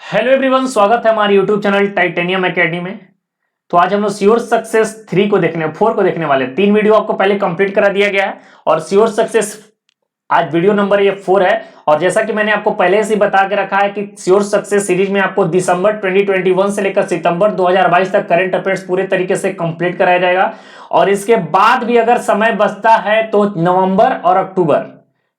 Hello everyone, स्वागत है हमारे यूट्यूब चैनल टाइटेनियम एकेडमी में। तो आज हम लोग श्योर सक्सेस 3 को देखने 4 को देखने वाले। 3 वीडियो आपको पहले कंप्लीट करा दिया गया है और श्योर सक्सेस आज वीडियो नंबर ये 4 है। और जैसा कि मैंने आपको पहले से बता के रखा है कि श्योर सक्सेस सीरीज में आपको दिसंबर 2021 से लेकर सितंबर 2022 तक करंट अफेयर्स पूरे तरीके से कंप्लीट कराया जाएगा। और इसके बाद भी अगर समय बचता है तो नवंबर और अक्टूबर,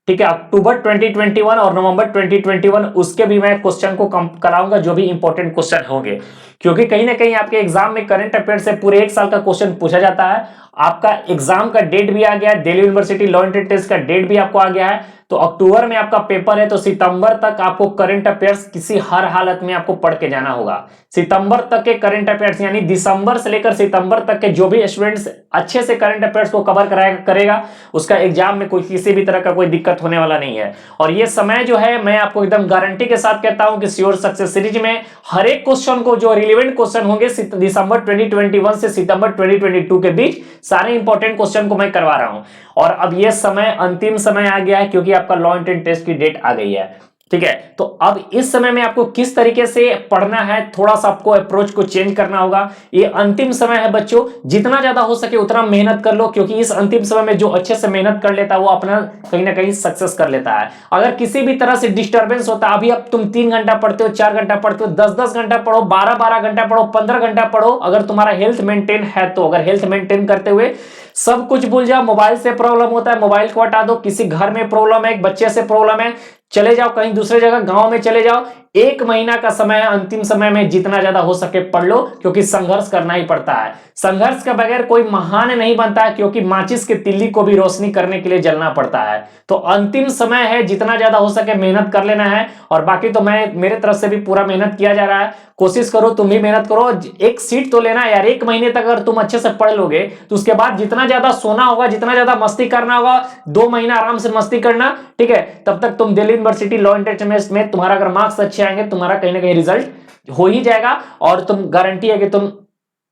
ठीक है, अक्टूबर 2021 और नवंबर 2021 उसके भी मैं क्वेश्चन को कराऊंगा जो भी इंपॉर्टेंट क्वेश्चन होंगे। क्योंकि कहीं ना कहीं आपके एग्जाम में करंट अफेयर से पूरे एक साल का क्वेश्चन पूछा जाता है। आपका एग्जाम का डेट भी आ गया है, Delhi university law entry test का डेट भी आपको आ गया है। तो अक्टूबर में आपका पेपर है, तो सितंबर तक आपको करंट अफेयर्स किसी हर हालत में आपको पढ़ के जाना होगा। सितंबर तक के करंट अफेयर्स यानी दिसंबर से लेकर सितंबर तक के जो भी स्टूडेंट्स अच्छे से करंट अफेयर्स को कवर करेगा उसका एग्जाम में कोई किसी भी तरह का कोई दिक्कत होने वाला नहीं है। और ये समय जो है मैं आपको एकदम गारंटी के साथ कहता हूं कि श्योर सक्सेस सीरीज में हर एक क्वेश्चन को जो रिलेवेंट क्वेश्चन होंगे दिसंबर 2021 से सितंबर 2022 के बीच सारे इंपॉर्टेंट क्वेश्चन को मैं करवा रहा हूं। और अब ये समय अंतिम समय आ गया है क्योंकि आपका लॉ एंट्री टेस्ट की डेट आ गई है, ठीक है। तो अब इस समय में आपको किस तरीके से पढ़ना है, थोड़ा सा आपको अप्रोच को चेंज करना होगा। ये अंतिम समय है बच्चों, जितना ज्यादा हो सके उतना मेहनत कर लो, क्योंकि इस अंतिम समय में जो अच्छे से मेहनत कर लेता है वो अपना कहीं ना कहीं सक्सेस कर लेता है। अगर किसी भी तरह से डिस्टर्बेंस होता है, अभी अब तुम 3 घंटा पढ़ते हो, 4 घंटा पढ़ते हो, 10-10 घंटा पढ़ो, 12-12 घंटा पढ़ो, 15 घंटा पढ़ो, अगर तुम्हारा हेल्थ मेंटेन है तो। अगर हेल्थ मेंटेन करते हुए सब कुछ भूल जाओ, मोबाइल से प्रॉब्लम होता है मोबाइल को हटा दो, किसी घर में प्रॉब्लम है, एक बच्चे से प्रॉब्लम है, चले जाओ कहीं दूसरे जगह, गांव में चले जाओ। 1 महीना का समय है, अंतिम समय में जितना ज्यादा हो सके पढ़ लो, क्योंकि संघर्ष करना ही पड़ता है। संघर्ष के बगैर कोई महान नहीं बनता है, क्योंकि माचिस के तिल्ली को भी रोशनी करने के लिए जलना पड़ता है। तो अंतिम समय है, जितना ज्यादा हो सके मेहनत कर लेना है। और बाकी तो मैं मेरे तरफ से भी पूरा मेहनत किया जा रहा है, कोशिश करो, तुम भी मेहनत करो। एक सीट तो लेना यार, 1 महीने तक अगर तुम अच्छे से पढ़ लोगे तो उसके बाद जितना ज्यादा सोना होगा, जितना ज्यादा मस्ती करना होगा, 2 महीना आराम से मस्ती करना, ठीक है। तब तक तुम Delhi university law end test में तुम्हारा अगर मार्क्स अच्छे आएंगे, तुम्हारा कहीं ना कहीं रिजल्ट हो ही जाएगा। और तुम गारंटी है कि तुम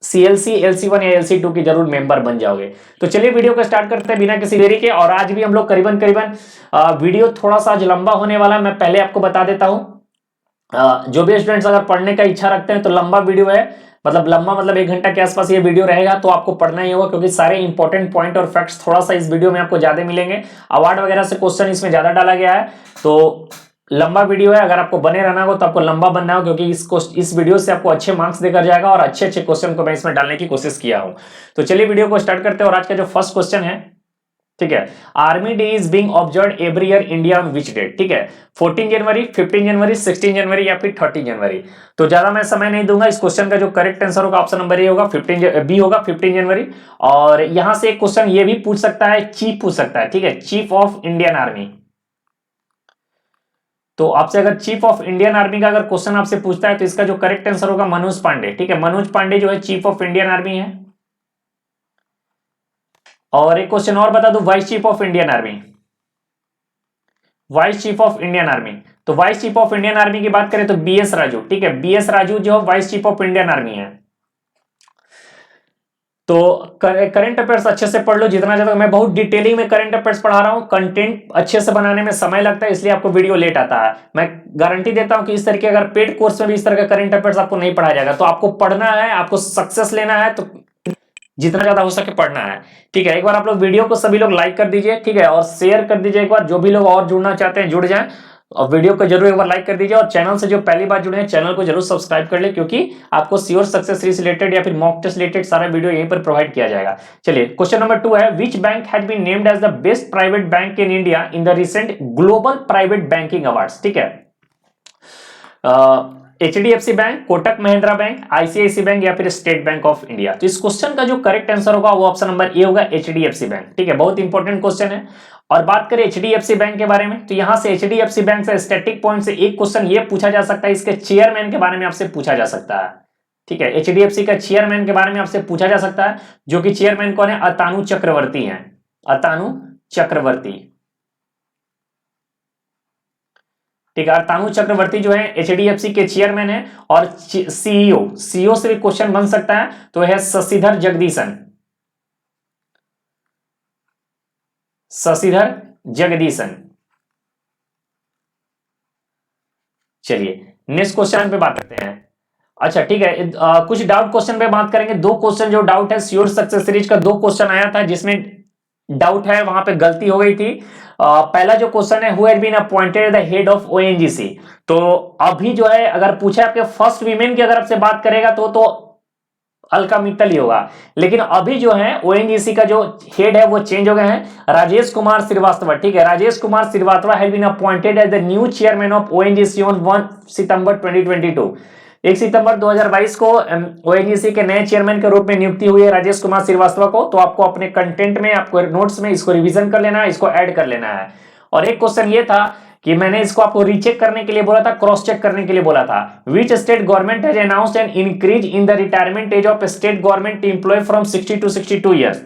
सीएलसी LC1 या LC2 की जरूर मेंबर बन जाओगे। तो चलिए वीडियो को स्टार्ट करते हैं बिना किसी देरी के। और आज भी हम लोग करीबन करीबन वीडियो थोड़ा सा आज लंबा होने वाला, मैं पहले आपको बता देता हूं। जो भी स्टूडेंट्स अगर पढ़ने का इच्छा रखते हैं तो लंबा वीडियो है, मतलब लंबा मतलब 1 घंटा के आसपास ये वीडियो रहेगा, तो आपको पढ़ना ही होगा, क्योंकि सारे इंपॉर्टेंट पॉइंट और फैक्ट्स थोड़ा सा इस वीडियो में आपको ज्यादा मिलेंगे। अवार्ड वगैरह से क्वेश्चन इसमें ज्यादा डाला गया है, तो लंबा वीडियो है। अगर आपको बने रहना हो तो आपको लंबा बनना हो, क्योंकि इस वीडियो से आपको अच्छे मार्क्स देकर जाएगा और अच्छे अच्छे क्वेश्चन को मैं इसमें डालने की कोशिश किया हूं। तो चलिए वीडियो को स्टार्ट करते हैं। और आज का जो फर्स्ट क्वेश्चन है, ठीक है, army day is being observed every year India on which date, ठीक है, 14 जनवरी, 15 जनवरी, 16 जनवरी या फिर 30 जनवरी। तो ज्यादा मैं समय नहीं दूंगा, इस क्वेश्चन का जो करेक्ट आंसर होगा ऑप्शन नंबर ए होगा, 15 बी होगा, 15 जनवरी। और यहां से एक क्वेश्चन ये भी पूछ सकता है, चीफ पूछ सकता है, ठीक है, चीफ ऑफ इंडियन आर्मी। तो आपसे अगर चीफ ऑफ इंडियन आर्मी का अगर क्वेश्चन आपसे पूछता है तो इसका जो करेक्ट आंसर होगा मनोज पांडे, ठीक है, मनोज पांडे जो है चीफ ऑफ इंडियन आर्मी है। और एक क्वेश्चन और बता दूं, vice chief of Indian army, vice chief of Indian army. तो vice chief of Indian army की बात करें तो BS राजू, ठीक है, BS राजू जो vice chief of Indian army है। तो करंट अफेयर्स अच्छे से पढ़ लो, जितना ज्यादा। मैं बहुत डिटेलिंग में करंट अफेयर्स पढ़ा रहा हूं, कंटेंट अच्छे से बनाने में समय लगता है, इसलिए आपको वीडियो लेट आता है। मैं गारंटी देता हूं कि इस तरह के अगर पेड कोर्स में भी इस तरह का करंट अफेयर्स आपको नहीं पढ़ाया जाएगा। तो आपको पढ़ना है, आपको सक्सेस लेना है, तो जितना ज्यादा हो सके पढ़ना है, ठीक है। एक बार आप लोग वीडियो को सभी लोग लाइक कर दीजिए, ठीक है, और शेयर कर दीजिए। एक बार जो भी लोग और जुड़ना चाहते हैं जुड़ जाएं, और वीडियो को जरूर एक बार लाइक कर दीजिए। और चैनल से जो पहली बार जुड़े हैं चैनल को जरूर सब्सक्राइब कर ले, क्योंकि आपको श्योर सक्सेस सीरीज रिलेटेड या फिर मॉक टेस्ट रिलेटेड सारा वीडियो यहीं पर प्रोवाइड किया जाएगा। चलिए क्वेश्चन नंबर 2 है, which bank has been named as the best private bank in India in the recent global private banking awards, ठीक है। HDFC bank, Kotak Mahindra bank, ICICI bank या फिर स्टेट बैंक ऑफ इंडिया। तो इस क्वेश्चन का जो correct answer होगा वो ऑप्शन नंबर ए होगा, HDFC बैंक, ठीक है, बहुत इंपॉर्टेंट क्वेश्चन है। और बात करें HDFC बैंक के बारे में, तो यहां से HDFC बैंक से स्टैटिक पॉइंट से एक क्वेश्चन ये पूछा जा सकता है, इसके चेयरमैन के बारे में आपसे पूछा जा सकता है, ठीक है, HDFC का चेयरमैन के बारे में आपसे पूछा जा सकता है, जो कि चेयरमैन कौन है, अतानु चक्रवर्ती है, अतानु चक्रवर्ती, ठीक है। तानु चक्रवर्ती जो है HDFC के चेयरमैन है। और सीईओ से भी क्वेश्चन बन सकता है, तो है शशिधर जगदीशन, शशिधर जगदीशन। चलिए नेक्स्ट क्वेश्चन पे बात करते हैं। अच्छा ठीक है, कुछ डाउट क्वेश्चन पे बात करेंगे। दो क्वेश्चन जो डाउट है श्योर सक्सेस सीरीज का, दो क्वेश्चन आया था जिसमें डाउट है, वहां पे गलती हो गई थी। पहला जो क्वेश्चन है, who has been appointed the head of ONGC, तो अभी जो है अगर पूछे आपके फर्स्ट वीमेन की अगर आपसे बात करेगा तो अलका मित्तल ही होगा, लेकिन अभी जो है ओएनजीसी का जो हेड है वो चेंज हो गए हैं, राजेश कुमार श्रीवास्तव। ठीक है, Rajesh Kumar Srivastava has been appointed as the new chairman of ONGC on 1 सितंबर 2022। 1 सितंबर 2022 को ओएनजीसी के नए चेयरमैन के रूप में नियुक्ति हुई है राजेश कुमार श्रीवास्तव को। तो आपको अपने कंटेंट में, आपको नोट्स में इसको रिवीजन कर लेना है, इसको ऐड कर लेना है। और एक क्वेश्चन ये था कि मैंने इसको आपको रीचेक करने के लिए बोला था, क्रॉस चेक करने के लिए बोला था। Which state government has announced an increase in the retirement age of state government employ from 60 to 62 years.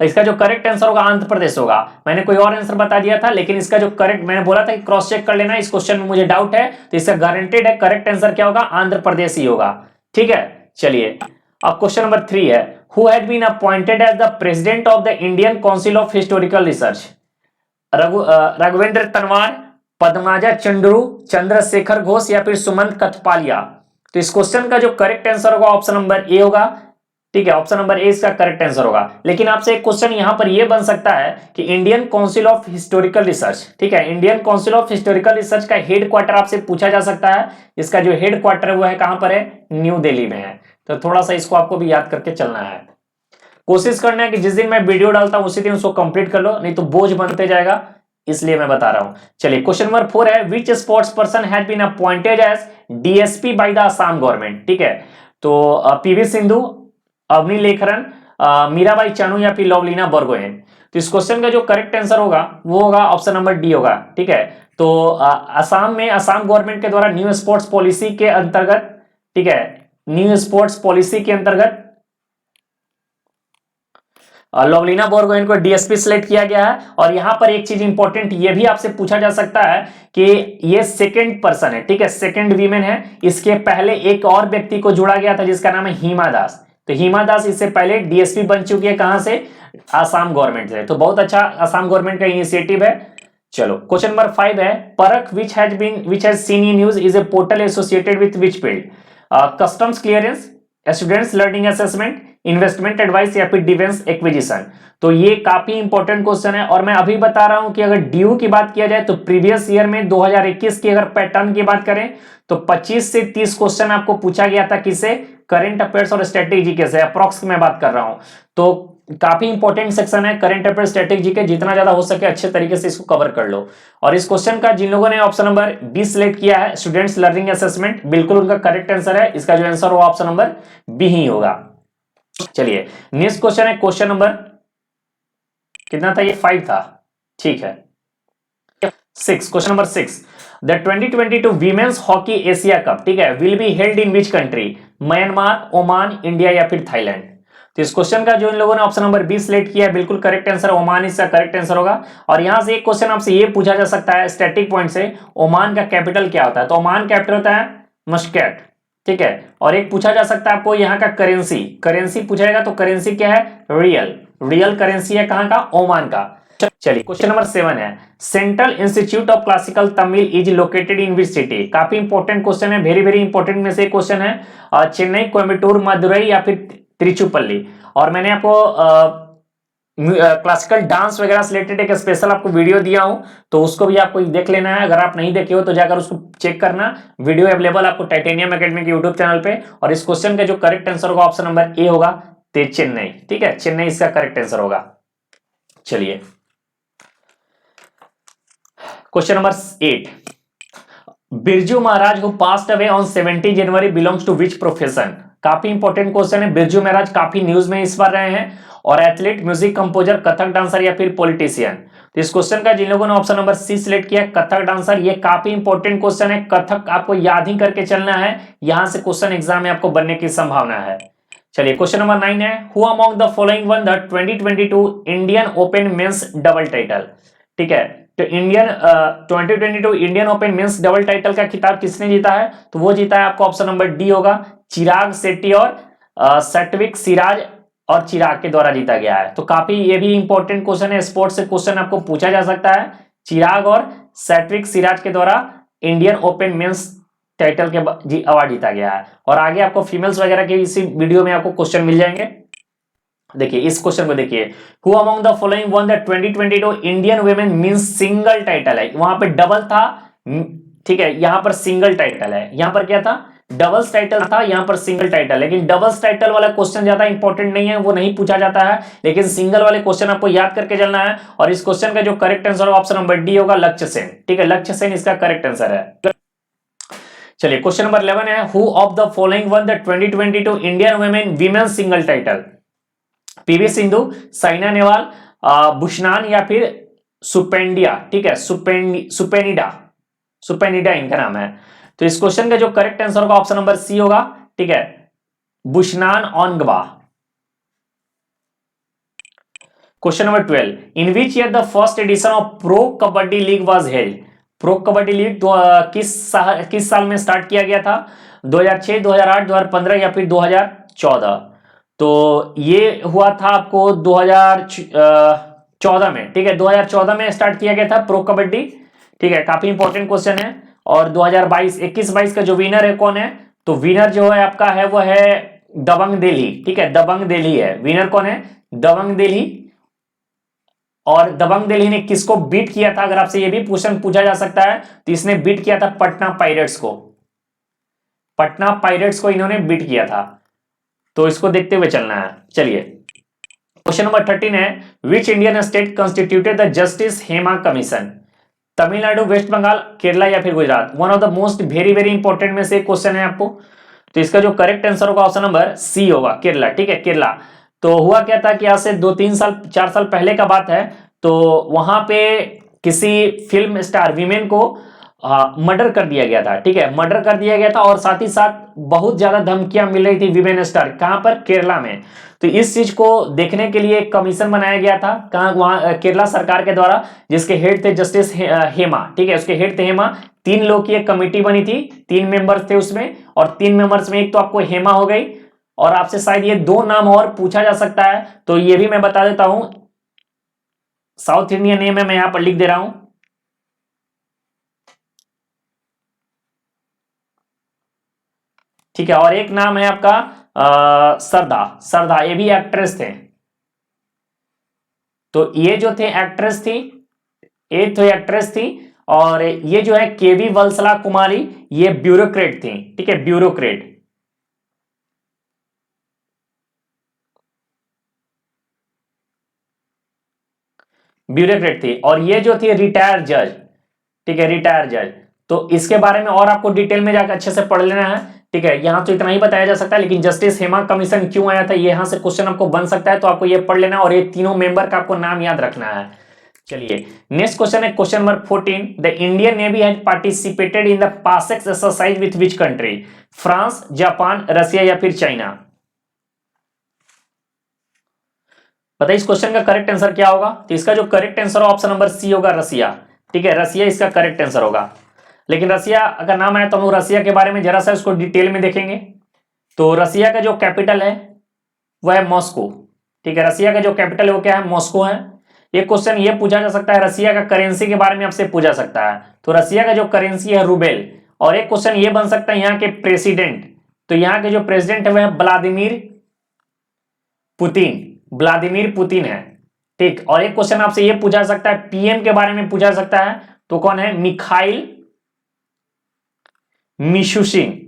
इसका जो करेक्ट आंसर होगा आंध्र प्रदेश होगा। मैंने कोई और आंसर बता दिया था, लेकिन इसका जो करेक्ट, मैंने बोला था कि क्रॉस चेक कर लेना, इस क्वेश्चन में मुझे डाउट है, तो इसका गारंटेड है करेक्ट आंसर क्या होगा, आंध्र प्रदेश ही होगा। ठीक है, चलिए अब क्वेश्चन नंबर 3 है, who had been appointed as the president of the Indian council of historical research. Raghuvendra Tanwar, Padmaja Chandru, Chandrashekhar Ghosh या फिर सुमंत कथपालिया। तो इस क्वेश्चन का जो करेक्ट आंसर होगा ऑप्शन नंबर ए होगा। ठीक है, ऑप्शन नंबर ए इसका करेक्ट आंसर होगा। लेकिन आपसे एक क्वेश्चन यहां पर यह बन सकता है कि Indian council of historical research, ठीक है, Indian council of historical research का हेड क्वार्टर आपसे पूछा जा सकता है। इसका जो हेड क्वार्टर है वो है कहां पर है, न्यू दिल्ली में है। तो थोड़ा सा इसको आपको भी याद करके चलना है। कोशिश करना है कि जिस दिन मैं वीडियो डालता हूं उसी दिन उसको कंप्लीट कर लो, नहीं तो बोझ बनते जाएगा, इसलिए मैं बता रहा हूं। चलिए क्वेश्चन नंबर 4 है, which sports person had been appointed as DSP by the Assam government. ठीक है, तो पीवी सिंधु, अवनी लेखरन, मीराबाई चानू या फिर लवलीना बरगोहेन। तो इस क्वेश्चन का जो करेक्ट आंसर होगा वो होगा ऑप्शन नंबर डी होगा। ठीक है, तो असम में असम गवर्नमेंट के द्वारा न्यू स्पोर्ट्स पॉलिसी के अंतर्गत, ठीक है, न्यू स्पोर्ट्स पॉलिसी के अंतर्गत लवलीना बोरगोहेन को डीएसपी सिलेक्ट किया गया है। और यहां पर एक चीज इंपॉर्टेंट ये भी आपसे पूछा जा सकता है कि ये सेकंड पर्सन है, ठीक है, सेकंड वीमेन है। इसके पहले एक और व्यक्ति को जोड़ा गया था जिसका नाम है हिमा दास। तो हिमा दास इससे पहले डीएसपी बन चुकी है, कहां से, आसाम गवर्नमेंट से। तो बहुत अच्छा आसाम गवर्नमेंट का इनिशिएटिव है। चलो क्वेश्चन नंबर 5 है, परख which has seen in use is a portal associated with which field. Customs clearance, students learning assessment, investment advice या फिर डिफेंस एक्विजिशन। तो ये काफी इंपॉर्टेंट क्वेश्चन है। और मैं अभी बता रहा हूं कि अगर ड्यू की बात किया जाए तो प्रीवियस ईयर में 2021 की अगर पैटर्न की बात करें तो 25 से 30 क्वेश्चन आपको पूछा गया था, किसे, करंट अफेयर्स और स्ट्रेटेजी जीके से, अप्रॉक्स मैं बात कर रहा हूं। तो काफी इंपॉर्टेंट सेक्शन है करंट अफेयर स्ट्रेटेजी जीके, जितना ज्यादा हो सके अच्छे तरीके से इसको कवर कर लो। और इस क्वेश्चन का जिन लोगों ने ऑप्शन नंबर बी सिलेक्ट किया है, स्टूडेंट्स लर्निंग असेसमेंट, बिल्कुल उनका करेक्ट आंसर है। इसका जो आंसर होगा ऑप्शन नंबर बी ही होगा। चलिए नेक्स्ट क्वेश्चन है, क्वेश्चन नंबर कितना था, ये 5 था, ठीक है, 6, question number 6, the 2022 women's hockey Asia cup, ठीक है, will be held in which country, Myanmar, Oman, India या फिर थाईलैंड। तो इस क्वेश्चन का जो इन लोगों ने ऑप्शन नंबर बी सिलेक्ट किया है, बिल्कुल करेक्ट आंसर ओमान इसका करेक्ट आंसर होगा। और यहां से एक क्वेश्चन आपसे ये पूछा जा सकता है स्टैटिक पॉइंट से, ओमान का कैपिटल क्या होता है। तो ओमान कैपिटल होता है मस्कट, ठीक है। और एक पूछा जा सकता है आपको यहाँ का करेंसी, करेंसी पूछेगा तो करेंसी क्या है, रियल, रियल करेंसी है कहां का, ओमान का। चलिए क्वेश्चन नंबर 7 है, central institute of classical Tamil is located in which city. काफी इंपॉर्टेंट क्वेश्चन है, वेरी वेरी इंपॉर्टेंट में से क्वेश्चन है। चेन्नई, कोयम्बटूर, मदुरई या फिर तिरुचिरापल्ली। और मैंने आपको क्लासिकल डांस वगैरह से रिलेटेड एक स्पेशल आपको वीडियो दिया हूं, तो उसको भी आपको देख लेना है। अगर आप नहीं देखे हो तो जाकर उसको चेक करना, वीडियो अवेलेबल आपको टाइटेनियम एकेडमी के यूट्यूब चैनल पे। और इस क्वेश्चन का जो करेक्ट आंसर होगा ऑप्शन नंबर ए होगा, चेन्नई, ठीक है, चेन्नई इसका करेक्ट आंसर होगा। चलिए question number 8, Birju Maharaj who passed away on 17 January belongs to which profession. काफी इंपॉर्टेंट क्वेश्चन है, बिरजू महाराज काफी न्यूज में इस बार रहे हैं, और athlete, music composer, Kathak dancer या फिर पॉलिटिशियन। तो इस क्वेश्चन का जिन लोगों ने ऑप्शन नंबर सी सिलेक्ट किया, कथक डांसर, ये काफी इंपॉर्टेंट क्वेश्चन है। कथक आपको याद ही करके चलना है, यहां से क्वेश्चन एग्जाम में आपको बनने की संभावना है। चलिए क्वेश्चन नंबर 9 है, who among the following won the 2022 Indian open men's double title. ठीक है, तो Indian 2022 Indian open men's double title का खिताब किसने जीता है, तो वो जीता है आपको ऑप्शन नंबर डी होगा, चिराग शेट्टी और सत्विक सिराज और चिराग के द्वारा जीता गया है। तो काफी ये भी इंपॉर्टेंट क्वेश्चन है, स्पोर्ट्स से क्वेश्चन आपको पूछा जा सकता है। चिराग और सत्विक सिराज के द्वारा इंडियन ओपन मेंस टाइटल के जी अवार्ड जीता गया है। और आगे आपको फीमेल्स वगैरह के इसी वीडियो में आपको क्वेश्चन मिल जाएंगे। देखिए इस क्वेश्चन को देखिए, who among the following won the 2022 Indian women means single title है, वहां पे डबल था, ठीक है, यहां पर सिंगल टाइटल है, यहां पर क्या था, डबल्स टाइटल था, यहां पर सिंगल टाइटल। लेकिन डबल्स टाइटल वाला क्वेश्चन ज्यादा इंपॉर्टेंट नहीं है, वो नहीं पूछा जाता है, लेकिन सिंगल वाले क्वेश्चन आपको याद करके चलना है। और इस क्वेश्चन का जो correct answer option number D होगा, लक्ष्य सेन, ठीक है, लक्ष्य सेन इसका करेक्ट आंसर है। चलिए क्वेश्चन नंबर 11 है, who of the following won the 2022 Indian women women single title, PV Sindhu, Saina Nehwal, Busanan या फिर सुपेंडिया, ठीक है, सुपेनिडा, सुपेनिडा इनका नाम है। तो इस क्वेश्चन का जो करेक्ट आंसर होगा ऑप्शन नंबर सी होगा, ठीक है, बुशनान ऑनगवा। Question number 12, in which year the first edition of pro kabaddi league was held, pro kabaddi league किस साल में स्टार्ट किया गया था, 2006, 2008, 2015 या फिर 2014। तो ये हुआ था आपको 2014 में, ठीक है, 2014 में स्टार्ट किया गया था प्रो कबड्डी, ठीक है, काफी इंपॉर्टेंट क्वेश्चन है। और 2022 21-22 का जो विनर है कौन है, तो विनर जो है आपका है वो है दबंग दिल्ली, ठीक है, दबंग दिल्ली है विनर, कौन है, दबंग दिल्ली। और दबंग दिल्ली ने किसको बीट किया था, अगर आपसे ये भी क्वेश्चन पूछा जा सकता है, तो इसने बीट किया था पटना पायरेट्स को, पटना पायरेट्स को इन्होंने बीट किया था। तो इसको देखते हुए चलना है। चलिए क्वेश्चन नंबर 13 है, which Indian state constituted the justice Hema commission, Tamil Nadu, West Bengal, Kerala या फिर Gujarat. One of the most very very important में से क्वेश्चन है आपको। तो इसका जो करेक्ट आंसर होगा ऑप्शन नंबर सी होगा, केरला, ठीक है, केरला। तो हुआ क्या था कि आज से 2-3 साल 4 साल पहले का बात है, तो वहां पे किसी फिल्म स्टार वीमेन को मर्डर कर दिया गया था, ठीक है, मर्डर कर दिया गया था, और साथ ही साथ बहुत ज्यादा धमकियां मिल रही थी वीमेन स्टार, कहां पर, केरला में। तो इस चीज को देखने के लिए एक कमीशन बनाया गया था, कहां, वहां केरला सरकार के द्वारा, जिसके हेड थे जस्टिस हेमा, ठीक है, उसके हेड थे हेमा। 3 लोग की एक कमेटी बनी थी, 3 मेंबर्स थे उसमें, और 3 मेंबर्स में एक तो आपको हेमा हो गई, और आपसे शायद ये 2 नाम और पूछा जा सकता है, तो ये भी मैं बता देता हूं, साउथ इंडियन नेम है, मैं यहां पर लिख दे रहा हूं, ठीक है। और एक नाम है आपका सरदा, सरदा, ये भी एक्ट्रेस थे। तो ये जो थे एक्ट्रेस थी, ये तो एक्ट्रेस थी, और ये जो है केवी वत्सला कुमारी, ये ब्यूरोक्रेट थी, ठीक है, ब्यूरोक्रेट, ब्यूरोक्रेट थी। और ये जो थी रिटायर जज, ठीक है, रिटायर जज। तो इसके बारे में और आपको डिटेल में जाकर अच्छे से पढ़ लेना है, ठीक है, यहां तो इतना ही बताया जा सकता है, लेकिन जस्टिस हेमा कमीशन क्यों आया था, यहां से क्वेश्चन आपको बन सकता है, तो आपको ये पढ़ लेना, और ये तीनों मेंबर का आपको नाम याद रखना है। चलिए नेक्स्ट क्वेश्चन है question number 14, the Indian navy has participated in the PASSEX exercise with which country, France, Japan, Russia या फिर चाइना। बताइए इस क्वेश्चन का करेक्ट आंसर क्या होगा। तो इसका जो correct answer option number C होगा, रसिया, ठीक है, रसिया इसका करेक्ट आंसर होगा। लेकिन रसिया अगर नाम आया तो हम लोग रसिया के बारे में जरा सा उसको डिटेल में देखेंगे। तो रसिया का जो कैपिटल है वह है मॉस्को, ठीक है, रसिया का जो कैपिटल है वो क्या है, मॉस्को है। ये क्वेश्चन ये पूछा जा सकता है, रसिया का करेंसी के बारे में आपसे पूछा सकता है, तो रसिया का जो करेंसी है रूबेल। और एक क्वेश्चन ये बन सकता है यहाँ के प्रेसिडेंट, तो यहाँ के जो प्रेसिडेंट है वह व्लादिमीर पुतिन, व्लादिमीर पुतिन है, ठीक। और एक क्वेश्चन आपसे ये पूछा सकता है, पीएम के बारे में पूछा सकता है, तो कौन है, मिखाइल मिशुशिन,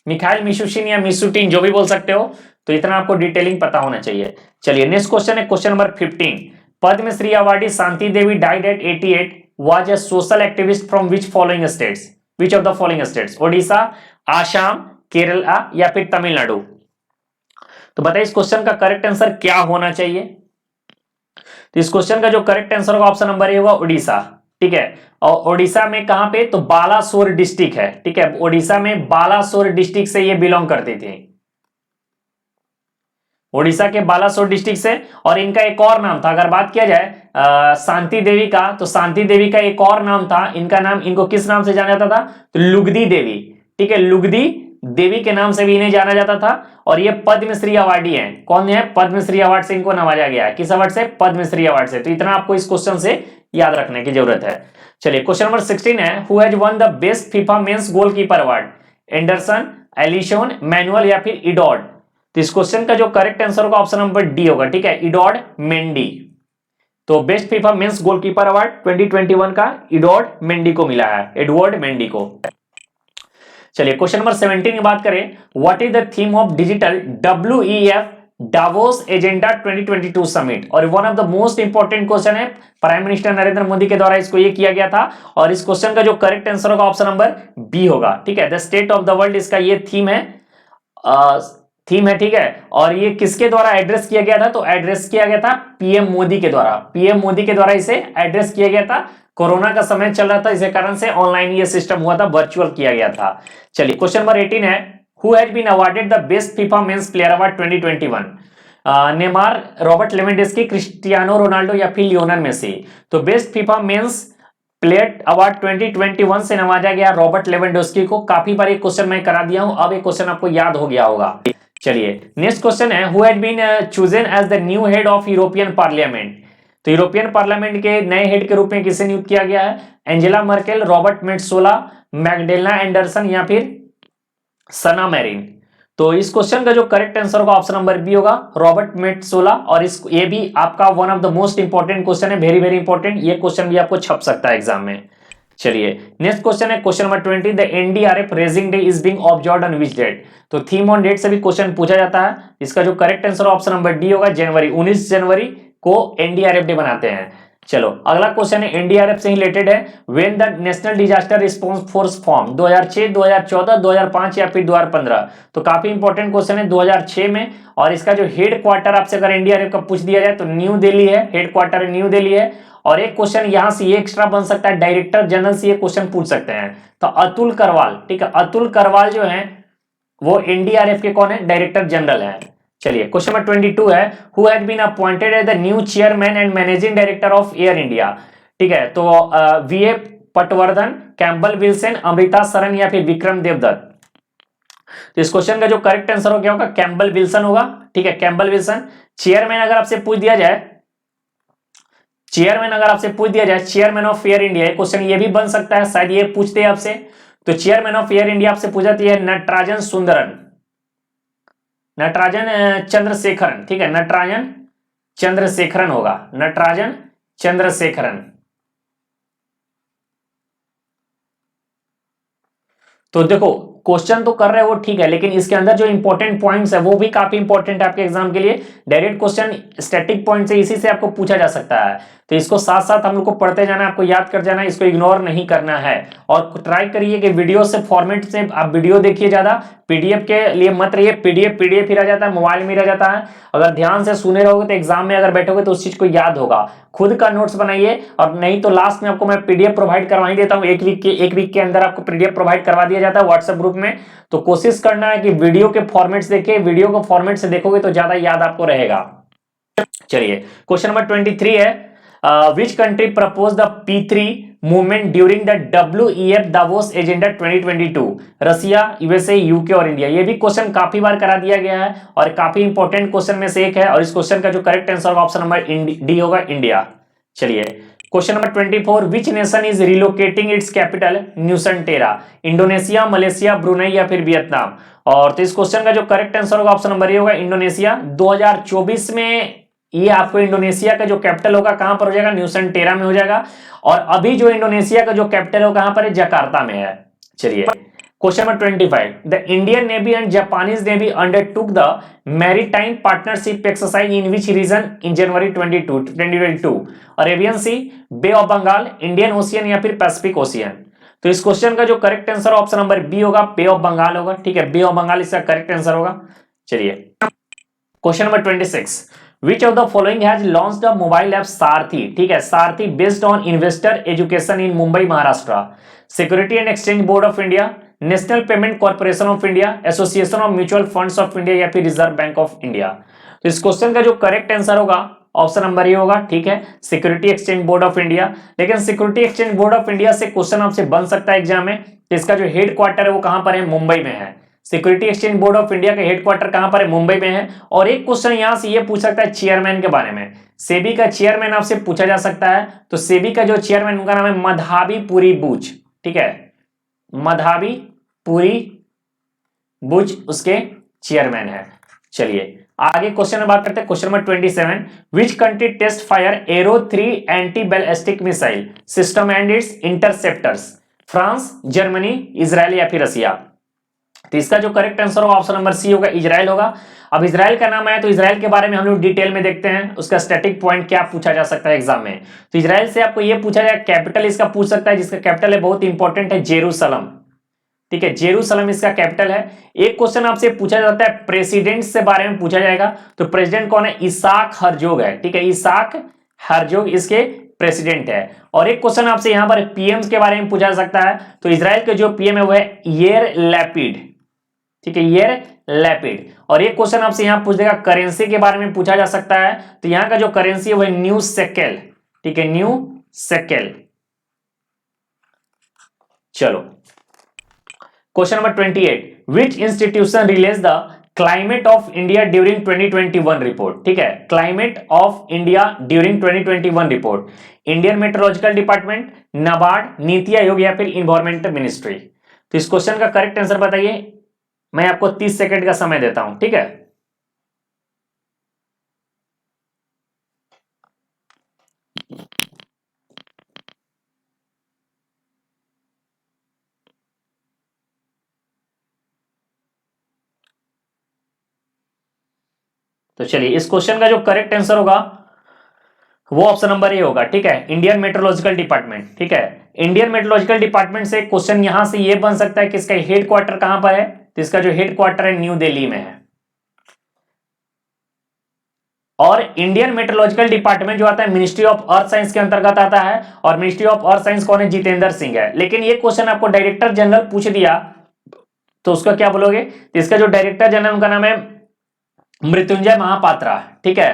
मिखाइल मिशुशिन या मिशुटिन, जो भी बोल सकते हो। तो इतना आपको डिटेलिंग पता होना चाहिए। चलिए नेक्स्ट क्वेश्चन है question number 15, Padma Shri awardee Shanti Devi died at 88, was a social activist from which following states, which of the following states, Odisha, Assam, Kerala या फिर तमिलनाडु। तो बताइए इस क्वेश्चन का करेक्ट आंसर क्या होना चाहिए। तो इस क्वेश्चन का जो करेक्ट आंसर होगा ऑप्शन नंबर ए होगा, उड़ीसा, ठीक है। और ओडिशा में कहां पे, तो बालासोर डिस्ट्रिक्ट है, ठीक है, ओडिशा में बालासोर डिस्ट्रिक्ट से ये बिलोंग करती थी, ओडिशा के बालासोर डिस्ट्रिक्ट से। और इनका एक और नाम था, अगर बात किया जाए शांति देवी का, तो शांति देवी का एक और नाम था, इनका नाम, इनको किस नाम से जाना जाता था, तो लुगदी देवी, ठीक है, लुगदी देवी के नाम से भी इन्हें जाना जाता था और ये पद्मश्री अवार्डी हैं। कौन है? पद्मश्री अवार्ड से इनको नवाजा गया है। किस अवार्ड से? पद्मश्री अवार्ड से। तो इतना आपको इस क्वेश्चन से याद रखने की जरूरत है। चलिए क्वेश्चन नंबर 16 है, who has won the best FIFA men's goalkeeper award? Ederson, Alisson, Manuel या फिर इडॉड? तो इस क्वेश्चन का जो करेक्ट आंसर होगा ऑप्शन नंबर डी होगा, ठीक है, इडॉड मेंडी। तो best FIFA men's goalkeeper award 2021 का इडॉड मेंडी को मिला है, एडवर्ड मेंडी को। चलिए क्वेश्चन नंबर 17 की बात करें, what is the theme of digital WEF Davos agenda 2022 summit? और one of the most important question है, प्राइम मिनिस्टर नरेंद्र मोदी के द्वारा इसको ये किया गया था और इस क्वेश्चन का जो करेक्ट आंसर होगा ऑप्शन नंबर बी होगा, ठीक है, the state of the world इसका ये थीम है, ठीक है। और ये किसके द्वारा एड्रेस किया गया था? तो एड्रेस किया गया था पीएम मोदी के द्वारा, पीएम मोदी के द्वारा इसे एड्रेस किया गया था। कोरोना का समय चल रहा था, इसी कारण से ऑनलाइन ये सिस्टम हुआ था, वर्चुअल किया गया था। चलिए क्वेश्चन नंबर 18 है, who has been awarded the best FIFA men's player award 2021? Neymar, Robert Lewandowski, Cristiano Ronaldo या फिर लियोनेल मेसी? तो best FIFA men's player award 2021 से नवाजा गया रॉबर्ट लेवेंडोस्की को। काफी बार एक क्वेश्चन मैं करा दिया हूं, अब एक क्वेश्चन आपको याद हो गया होगा। चलिए नेक्स्ट क्वेश्चन है, who had been chosen as the new head of European parliament? तो यूरोपियन पार्लियामेंट के नए हेड के रूप में किसे नियुक्त किया गया है? Angela Merkel, Robert Metsola, Magdalena Andersson या फिर सना मैरिन? तो इस क्वेश्चन का जो करेक्ट आंसर होगा ऑप्शन नंबर बी होगा, रॉबर्ट मेट्सोला। और इस ये भी आपका one of the most important question है, वेरी वेरी इंपॉर्टेंट, ये क्वेश्चन भी आपको छप सकता है एग्जाम में। चलिए नेक्स्ट क्वेश्चन है question number 20, the NDRF raising day is being observed on which date? तो थीम ऑन डेट से भी क्वेश्चन पूछा जाता है, इसका जो correct answer option number D होगा, जनवरी, 19 जनवरी को एनडीआरएफ डे बनाते हैं। चलो अगला क्वेश्चन है एनडीआरएफ से रिलेटेड है, when the national disaster response force form? 2006, 2014, 2005 या फिर 2015? तो काफी इंपॉर्टेंट क्वेश्चन है, 2006 में। और इसका जो हेड क्वार्टर आपसे अगर एनडीआरएफ का पूछ दिया जाए तो न्यू दिल्ली है, हेड क्वार्टर न्यू दिल्ली है। और एक क्वेश्चन यहां से ये एक्स्ट्रा बन सकता है, डायरेक्टर जनरल से ये क्वेश्चन पूछ सकते हैं। तो अतुल करवाल, ठीक है, अतुल करवाल जो है वो एनडीआरएफ के कौन है? डायरेक्टर जनरल है। चलिए क्वेश्चन नंबर 22 है, who had been appointed as the new chairman and managing director of Air India? ठीक है, तो VA Patwardhan, Campbell Wilson, Amrita Saran या फिर विक्रम देवदत्त? तो इस क्वेश्चन का जो करेक्ट आंसर हो क्या होगा? कैम्पबेल विल्सन होगा, ठीक है, कैम्पबेल विल्सन। चेयरमैन अगर आपसे पूछ दिया जाए, chairman of Air India, question ये भी बन सकता है, शायद ये पूछते हैं आपसे। तो चेयरमैन ऑफ एयर इंडिया आपसे पूछ जाती है नटराजन सुंदरन, नटराजन चंद्रशेखरन, ठीक है, नटराजन चंद्रशेखरन होगा, नटराजन चंद्रशेखरन। तो देखो क्वेश्चन तो कर रहे हो ठीक है, लेकिन इसके अंदर जो इंपॉर्टेंट पॉइंट्स है वो भी काफी इंपॉर्टेंट है आपके एग्जाम के लिए। डायरेक्ट क्वेश्चन स्टैटिक पॉइंट से इसी से आपको पूछा जा सकता है, तो इसको साथ साथ हम लोग को पढ़ते जाना है, आपको याद कर जाना है, इसको इग्नोर नहीं करना है। और ट्राई करिए कि वीडियो से फॉर्मेट से आप वीडियो देखिए, ज्यादा पीडीएफ के लिए मत रहिए। पीडीएफ ही रह जाता है, मोबाइल में रह जाता है। अगर ध्यान से सुने रहोगे तो एग्जाम में अगर बैठोगे तो उस चीज को याद होगा। खुद का नोट्स बनाइए, और नहीं तो लास्ट में आपको मैं पीडीएफ प्रोवाइड करवा ही देता हूँ, एक वीक के अंदर आपको पीडीएफ प्रोवाइड करवा दिया जाता है व्हाट्सएप ग्रुप में। तो कोशिश करना है कि वीडियो के फॉर्मेट से देखिए, वीडियो को फॉर्मेट से देखोगे तो ज्यादा याद आपको रहेगा। चलिए क्वेश्चन नंबर 23 है, which country propose the P3 movement during the WEF Davos agenda 2022? Russia, USA, UK और इंडिया? ये भी क्वेश्चन काफी बार करा दिया गया है और काफी इंपॉर्टेंट क्वेश्चन में से एक है, और इस क्वेश्चन का जो correct answer option number D होगा, इंडिया। चलिए question number 24, which nation is relocating its capital Nusantara? Indonesia, Malaysia, Brunei या फिर वियतनाम? और तो इस क्वेश्चन का जो करेक्ट आंसर होगा ऑप्शन नंबर ए होगा, इंडोनेशिया। 2024 में ये आपको इंडोनेशिया का जो कैपिटल होगा कहां पर हो जाएगा? न्यूसन टेरा में हो जाएगा। और अभी जो इंडोनेशिया का जो कैपिटल है कहां पर है? जकार्ता में है। चलिए question number 25, the Indian navy and Japanese navy undertook the maritime partnership exercise in which region in January 2022? Arabian sea, bay of Bengal, Indian ocean या फिर पैसिफिक ओशियन? तो इस क्वेश्चन का जो correct answer option number B होगा, bay of Bengal होगा, ठीक है, बे ऑफ बंगाल इसका करेक्ट आंसर होगा। चलिए question number 26, Which of the following has launched the mobile app सारथी? ठीक है, सारथी based on investor education in Mumbai Maharashtra. Security and exchange board of India, national payment corporation of India, association of mutual funds of India या फिर reserve bank of India? तो इस question का जो correct answer होगा option number A होगा, ठीक है, security exchange board of India. लेकिन security exchange board of India से क्वेश्चन आपसे बन सकता है एग्जाम में, इसका जो हेड क्वार्टर है वो कहां पर है? मुंबई में है। Security exchange board of India का हेडक्वार्टर कहां पर है? मुंबई में है। और एक क्वेश्चन यहां से ये पूछ सकता है चेयरमैन के बारे में, सेबी का चेयरमैन आपसे पूछा जा सकता है। तो सेबी का जो चेयरमैन उनका नाम है मधावी पुरी बुच, ठीक है, मधावी पुरी बुच उसके चेयरमैन है। चलिए आगे क्वेश्चन में बात करते हैं। Question number 27, which country test fire Arrow 3 anti ballistic missile system and its interceptors? France, Germany, Israel या फिर रसिया? तो इसका जो करेक्ट आंसर होगा ऑप्शन नंबर सी होगा, इजराइल होगा। अब इजराइल का नाम आया तो इजराइल के बारे में हम लोग डिटेल में देखते हैं, उसका स्टैटिक पॉइंट क्या पूछा जा सकता है एग्जाम में। तो इजराइल से आपको यह पूछा जाए, कैपिटल इसका पूछ सकता है, जिसका कैपिटल है बहुत इंपॉर्टेंट है जेरूसलम, ठीक है, जेरूसलम इसका कैपिटल है। एक क्वेश्चन आपसे पूछा जाता है प्रेसिडेंट से बारे में पूछा जाएगा, तो प्रेसिडेंट कौन है? इसाक हरजोग है, ठीक है, इसाक हरजोग इसके प्रेसिडेंट है। और एक क्वेश्चन आपसे यहां पर पीएम के बारे में पूछा जा सकता है, तो इजराइल के जो पीएम है वो है येर लैपिड, ठीक है, येर लैपिड। और एक क्वेश्चन आपसे यहां पूछ देगा करेंसी के बारे में पूछा जा सकता है, तो यहां का जो करेंसी है वो है न्यू शेकेल, ठीक है, न्यू शेकेल। चलो question number 28, which institution release the climate of India during 2021 report? ठीक है, climate of India during 2021 report, Indian meteorological department, NABARD, NITI Aayog या फिर इन्वायरमेंट मिनिस्ट्री? तो इस क्वेश्चन का करेक्ट आंसर बताइए, मैं आपको 30 सेकंड का समय देता हूं, ठीक है। तो चलिए इस क्वेश्चन का जो करेक्ट आंसर होगा वो ऑप्शन नंबर ए होगा, ठीक है, इंडियन मेट्रोलॉजिकल डिपार्टमेंट, ठीक है। इंडियन मेट्रोलॉजिकल डिपार्टमेंट से क्वेश्चन यहां से ये बन सकता है कि इसका हेडक्वार्टर कहां पर है? तो इसका जो हेडक्वार्टर है न्यू दिल्ली में है। और इंडियन मेट्रोलॉजिकल डिपार्टमेंट जो आता है मिनिस्ट्री ऑफ अर्थ साइंस के अंतर्गत आता है, और मिनिस्ट्री ऑफ अर्थ साइंस कौन है? जितेंद्र सिंह है। लेकिन ये क्वेश्चन आपको डायरेक्टर जनरल पूछ दिया तो उसका क्या बोलोगे? तो इसका जो डायरेक्टर जनरल उनका नाम है मृत्युंजय महापात्रा, ठीक है,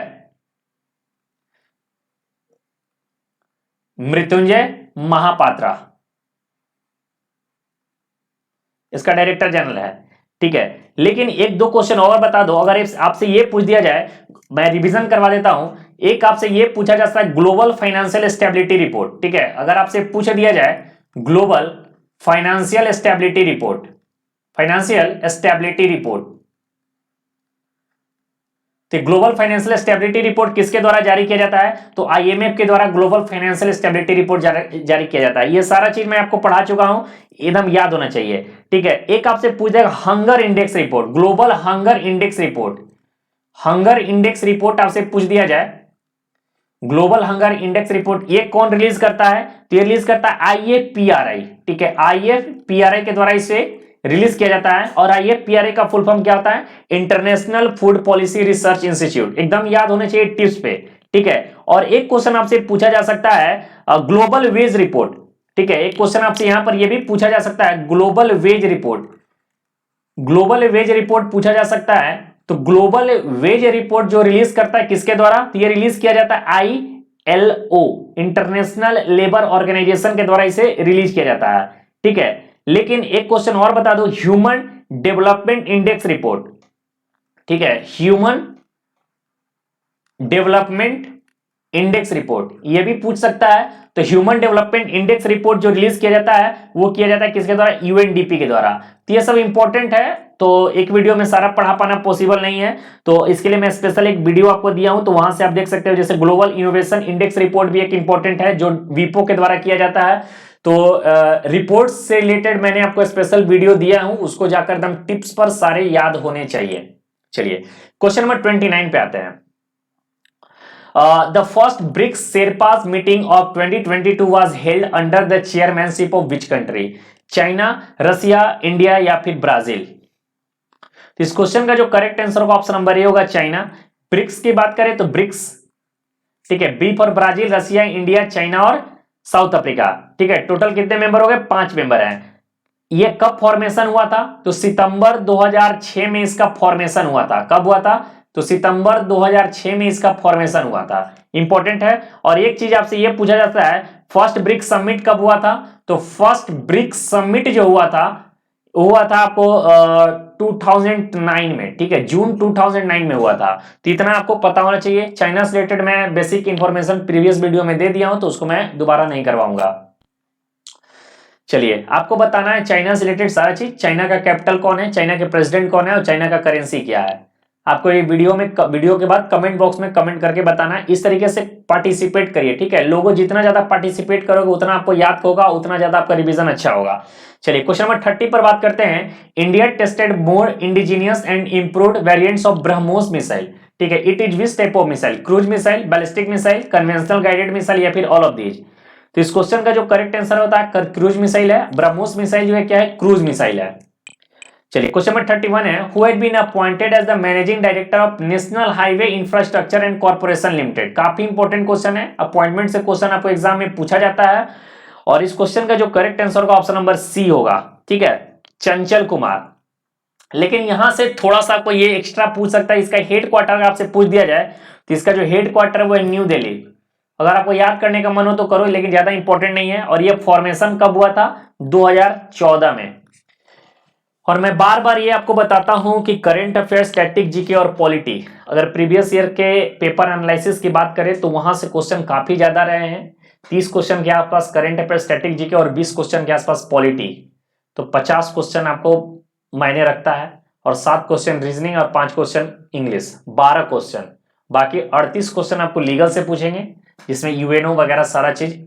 मृत्युंजय महापात्रा इसका डायरेक्टर जनरल है, ठीक है। लेकिन एक दो क्वेश्चन और बता दो, अगर आपसे ये पूछ दिया जाए, मैं रिवीजन करवा देता हूं। एक आपसे ये पूछा जा सकता है ग्लोबल फाइनेंशियल स्टेबिलिटी रिपोर्ट, ठीक है, अगर आपसे पूछ दिया जाए global financial stability report, financial stability report, तो ग्लोबल फाइनेंशियल स्टेबिलिटी रिपोर्ट किसके द्वारा जारी किया जाता है? तो आईएमएफ के द्वारा ग्लोबल फाइनेंशियल स्टेबिलिटी रिपोर्ट जारी किया जाता है। ये सारा चीज मैं आपको पढ़ा चुका हूं, एकदम याद होना चाहिए, ठीक है। एक आपसे पूछ देगा hunger index report, global hunger index report, hunger index report आपसे पूछ दिया जाए, ग्लोबल हंगर इंडेक्स रिपोर्ट ये कौन रिलीज करता है? तो ये रिलीज करता है आईएफपीआरआई, ठीक है, आईएफपीआरआई के द्वारा इसे रिलीज किया जाता है। और आईएफपीआरआई का फुल फॉर्म क्या होता है? International food policy research institute, एकदम याद होने चाहिए टिप्स पे, ठीक है। और एक क्वेश्चन आपसे पूछा जा सकता है ग्लोबल वेज रिपोर्ट, ठीक है, एक क्वेश्चन आपसे यहां पर यह भी पूछा जा सकता है global wage report, global wage report पूछा जा सकता है। तो ग्लोबल वेज रिपोर्ट जो रिलीज करता है किसके द्वारा? तो ये रिलीज किया जाता है आईएलओ, इंटरनेशनल लेबर ऑर्गेनाइजेशन के द्वारा इसे रिलीज किया जाता है, ठीक है। लेकिन एक क्वेश्चन और बता दो, ह्यूमन डेवलपमेंट इंडेक्स रिपोर्ट, ठीक है, ह्यूमन डेवलपमेंट इंडेक्स रिपोर्ट ये भी पूछ सकता है। तो ह्यूमन डेवलपमेंट इंडेक्स रिपोर्ट जो रिलीज किया जाता है वो किया जाता है किसके द्वारा? यूएनडीपी के द्वारा। तो ये सब इंपॉर्टेंट है, तो एक वीडियो में सारा पढ़ा पाना पॉसिबल नहीं है, तो इसके लिए मैं स्पेशल एक वीडियो आपको दिया हूं, तो वहां से आप देख सकते हो। जैसे ग्लोबल इनोवेशन इंडेक्स रिपोर्ट भी एक इंपॉर्टेंट है जो वीपो के द्वारा किया जाता है, तो रिपोर्ट से रिलेटेड मैंने आपको स्पेशल वीडियो दिया हूं, उसको जाकर एकदम टिप्स पर सारे याद होने चाहिए। चलिए क्वेश्चन नंबर 29 पे आते हैं। The first BRICS Sherpas meeting of 2022 was held under the chairmanship of which country? China, Russia, India या फिर ब्राजील? तो इस क्वेश्चन का जो करेक्ट आंसर होगा ऑप्शन नंबर ए होगा चाइना। ब्रिक्स की बात करें तो ब्रिक्स, ठीक है, B for Brazil, Russia, India, China और साउथ अफ्रीका, ठीक है। टोटल कितने मेंबर हो गए? 5 मेंबर हैं। ये कब फॉर्मेशन हुआ था? तो सितंबर 2006 में इसका फॉर्मेशन हुआ था। कब हुआ था? तो सितंबर 2006 में इसका फॉर्मेशन हुआ था, इंपॉर्टेंट है। और एक चीज आपसे यह पूछा जाता है फर्स्ट ब्रिक्स समिट कब हुआ था? तो फर्स्ट ब्रिक्स समिट जो हुआ था हुआ था आपको 2009 में, ठीक है, जून 2009 में हुआ था। तो इतना आपको पता होना चाहिए। चाइना से रिलेटेड मैं बेसिक इंफॉर्मेशन प्रीवियस वीडियो में दे दिया हूं, तो उसको मैं दोबारा नहीं करवाऊंगा। चलिए, आपको बताना है चाइना से रिलेटेड सारा चीज। चाइना का कैपिटल कौन है, चाइना के प्रेसिडेंट कौन है, और चाइना का करेंसी क्या है। आपको ये वीडियो के बाद कमेंट बॉक्स में कमेंट करके बताना है। इस तरीके से पार्टिसिपेट करिए, ठीक है। लोगों जितना ज्यादा पार्टिसिपेट करोगे उतना आपको याद होगा, उतना ज्यादा आपका रिवीजन अच्छा होगा। चलिए, क्वेश्चन नंबर 30 पर बात करते हैं। India tested more indigenous and improved variants of BrahMos missile, ठीक है। It is which type of missile, cruise missile, ballistic missile, conventional guided missile, या फिर ऑल ऑफ दीज। तो इस क्वेश्चन का जो करेक्ट आंसर होता है क्रूज मिसाइल है। ब्रह्मोस मिसाइल जो है क्या है, क्रूज मिसाइल है। चलिए, क्वेश्चन नंबर 31 है, who had been appointed as the managing director of National Highway Infrastructure and Corporation Limited. काफी इंपॉर्टेंट क्वेश्चन है, अपॉइंटमेंट से क्वेश्चन आपको एग्जाम में पूछा जाता है। और इस क्वेश्चन का जो करेक्ट आंसर होगा ऑप्शन नंबर सी होगा, ठीक है, चंचल कुमार। लेकिन यहां से थोड़ा सा आपको ये एक्स्ट्रा पूछ सकता है, इसका हेड क्वार्टर आपसे पूछ दिया जाए तो इसका जो हेड क्वार्टर है वो है न्यू दिल्ली। अगर आपको याद करने का मन हो तो करो, लेकिन ज्यादा इंपॉर्टेंट नहीं है। और ये फॉर्मेशन कब हुआ था, 2014 में। और मैं बार बार ये आपको बताता हूं कि करंट अफेयर, स्टैटिक जीके और पॉलिटी, अगर प्रीवियस ईयर के पेपर एनालिसिस की बात करें तो वहां से क्वेश्चन काफी ज्यादा रहे हैं। 30 क्वेश्चन के आसपास करंट अफेयर, स्टैटिक जीके और 20 क्वेश्चन के आसपास पॉलिटी। तो 50 क्वेश्चन आपको मायने रखता है। और 7 क्वेश्चन रीजनिंग और 5 क्वेश्चन इंग्लिश, 12 क्वेश्चन। बाकी 38 क्वेश्चन आपको लीगल से पूछेंगे, जिसमें यूएनओ वगैरह सारा चीज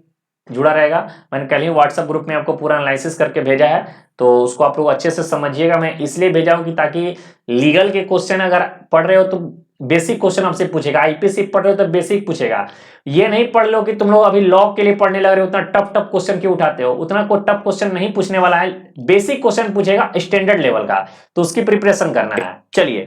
जुड़ा रहेगा। मैंने कल ही व्हाट्सएप ग्रुप में आपको पूरा एनालिसिस करके भेजा है, तो उसको आप लोग अच्छे से समझिएगा। मैं इसलिए भेजा हूं कि ताकि लीगल के क्वेश्चन अगर पढ़ रहे हो तो बेसिक क्वेश्चन आपसे पूछेगा, आईपीसी पढ़ रहे हो तो बेसिक पूछेगा। ये नहीं पढ़ लो कि तुम लोग अभी लॉ के लिए पढ़ने लग रहे हो, उतना टफ टफ क्वेश्चन क्यों उठाते हो। उतना कोई टफ क्वेश्चन नहीं पूछने वाला है, बेसिक क्वेश्चन पूछेगा स्टैंडर्ड लेवल का, तो उसकी प्रिपरेशन करना है। चलिए,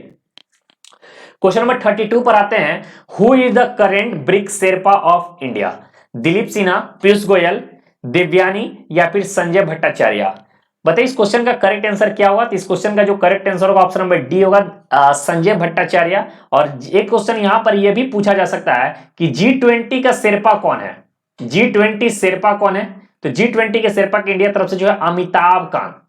क्वेश्चन नंबर 32 पर आते हैं। Who is the current BRICS sherpa of India, Dilip Sinha, Piyush Goyal, Divyani, या फिर संजय भट्टाचार्य। बताइए इस क्वेश्चन का करेक्ट आंसर क्या होगा। तो इस क्वेश्चन का जो करेक्ट आंसर होगा ऑप्शन नंबर डी होगा, संजय भट्टाचार्य। और एक क्वेश्चन यहां पर यह भी पूछा जा सकता है कि G20 का शेरपा कौन है, G20 शेरपा कौन है। तो G20 के शेरपा की इंडिया तरफ से जो है अमिताभ कांत।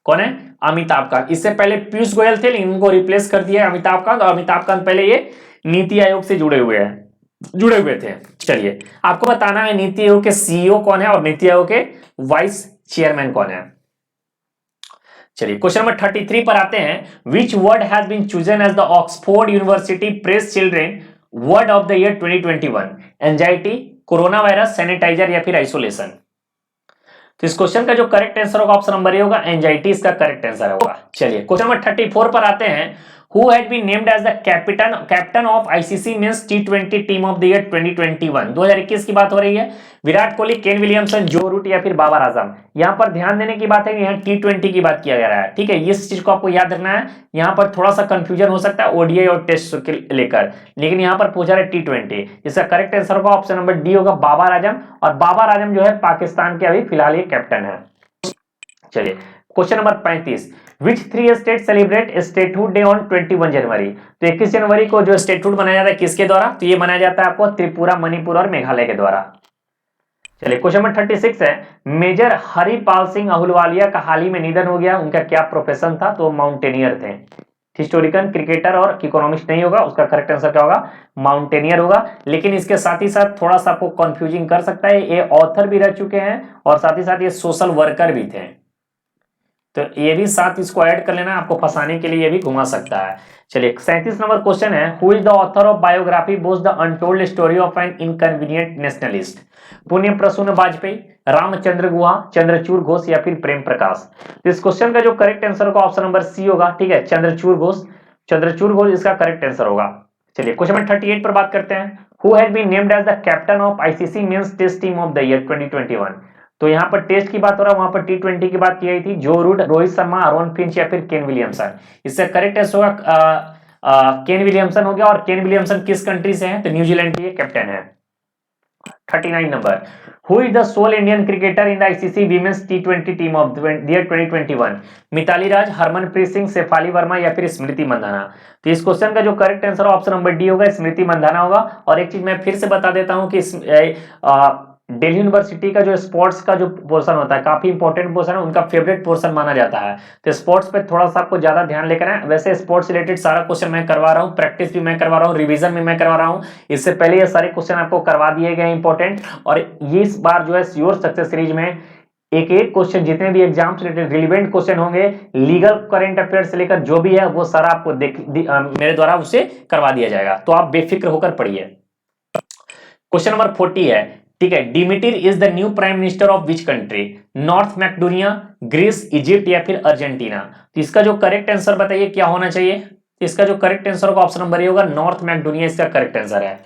कौन है, अमिताभ कांत। इससे पहले पीयूष गोयल थे, लेकिन इनको रिप्लेस कर दिया अमिताभ कांत। और अमिताभ कांत पहले ये नीति आयोग से जुड़े हुए थे। चलिए, आपको बताना है नीति आयोग के सीईओ कौन है और नीति आयोग के वाइस चेयरमैन कौन है। चलिए, क्वेश्चन नंबर 33 पर आते हैं। Which word has been chosen as the Oxford University Press children word of the year 2021, anxiety, corona virus, sanitiser, या फिर आइसोलेशन। तो इस क्वेश्चन का जो करेक्ट आंसर होगा ऑप्शन नंबर ए होगा, एंजाइटी इसका करेक्ट आंसर होगा। चलिए, क्वेश्चन नंबर 34 पर आते हैं। Who had been named as the captain of ICC Men's T20 Team of the Year 2021? 2021 की बात हो रही है। विराट कोहली, केन विलियमसन, जो रूट, या फिर बाबर आजम। यहां पर ध्यान देने की बात है कि यहाँ T20 की बात किया जा रहा है, ठीक है। इस चीज को आपको याद रखना है। यहाँ पर थोड़ा सा कंफ्यूजन हो सकता है ओडीआई और टेस्ट के लेकर, लेकिन यहाँ पर पूछा रहा है T20। इसका करेक्ट आंसर होगा ऑप्शन नंबर डी होगा, बाबर आजम। और बाबर आजम जो है पाकिस्तान के अभी फिलहाल ये कैप्टन है। चलिए, question number 35। Which three states celebrate statehood day on 21 जनवरी? तो 21 जनवरी को जो स्टेटहुड मनाया जाता है किसके द्वारा, तो ये मनाया जाता है आपको त्रिपुरा, मणिपुर और मेघालय के द्वारा। चलिए, क्वेश्चन नंबर 36 है। मेजर हरिपाल सिंह अहलुवालिया का हाल ही में निधन हो गया, उनका क्या प्रोफेशन था, तो माउंटेनियर थे। हिस्टोरिकन, क्रिकेटर और इकोनॉमिस्ट नहीं होगा, उसका करेक्ट आंसर क्या होगा, माउंटेनियर होगा। लेकिन इसके साथ ही साथ थोड़ा सा आपको कंफ्यूजिंग कर सकता है, ये ऑथर भी रह चुके हैं और साथ ही साथ ये सोशल वर्कर भी थे। तो ये भी साथ इसको ऐड कर लेना, आपको फंसाने के लिए ये भी घुमा सकता है। चलिए, 37 नंबर क्वेश्चन है। Who is the author of biography Bose the untold story of an inconvenient nationalist? Punya Prasun Vajpayee, Ramachandra Guha, Chandrachud Ghosh, या फिर प्रेम प्रकाश। तो इस क्वेश्चन का जो करेक्ट आंसर होगा ऑप्शन नंबर सी होगा, ठीक है, चंद्रचूड़ घोष। चंद्रचूड़ घोष इसका करेक्ट आंसर होगा। चलिए, क्वेश्चन नंबर 38 पर बात करते हैं। Who has been named as the captain of ICC men's test team of the year 2021? तो यहां पर टेस्ट की बात हो रहा है, वहां पर T20 की बात की गई थी। Joe Root, Rohit Sharma, Aaron Finch, या फिर केन विलियमसन। इससे करेक्ट आंसर होगा केन विलियमसन हो गया। और केन विलियमसन किस कंट्री से हैं, तो न्यूजीलैंड के कैप्टन है। 39 number. Who is the sole Indian cricketer in the ICC women's T20 team of the year 2021? Mitali Raj, Harmanpreet Singh, Shafali Verma, या फिर स्मृति मंदाना। तो इस क्वेश्चन का जो correct answer option number D होगा, स्मृति मंदाना होगा। और एक चीज मैं फिर से बता देता हूं कि दिल्ली यूनिवर्सिटी का जो स्पोर्ट्स का जो पोर्शन होता है काफी इंपॉर्टेंट पोर्शन है, उनका फेवरेट पोर्शन माना जाता है। तो स्पोर्ट्स पे थोड़ा सा आपको ज्यादा ध्यान लेकर है। वैसे स्पोर्ट्स रिलेटेड सारा क्वेश्चन मैं करवा रहा हूँ, प्रैक्टिस भी मैं करवा रहा हूँ, रिवीजन भी मैं करवा रहा हूँ। इससे पहले ये सारे क्वेश्चन आपको करवा दिए गए इंपॉर्टेंट। और ये इस बार जो है श्योर सक्सेस सीरीज में एक एक क्वेश्चन जितने भी एग्जाम से रिलेटेड रिलेवेंट क्वेश्चन होंगे, लीगल करंट अफेयर से लेकर जो भी है वो सारा आपको मेरे द्वारा उसे करवा दिया जाएगा। तो आप बेफिक्र होकर पढ़िए। क्वेश्चन नंबर 40 है, ठीक है, Dimitar is the new prime minister of which country? North Macedonia, Greece, Egypt या फिर अर्जेंटीना? तो इसका जो करेक्ट आंसर बताइए क्या होना चाहिए? तो इसका जो करेक्ट आंसर होगा ऑप्शन नंबर ए होगा, नॉर्थ मैकेडोनिया इसका करेक्ट आंसर है।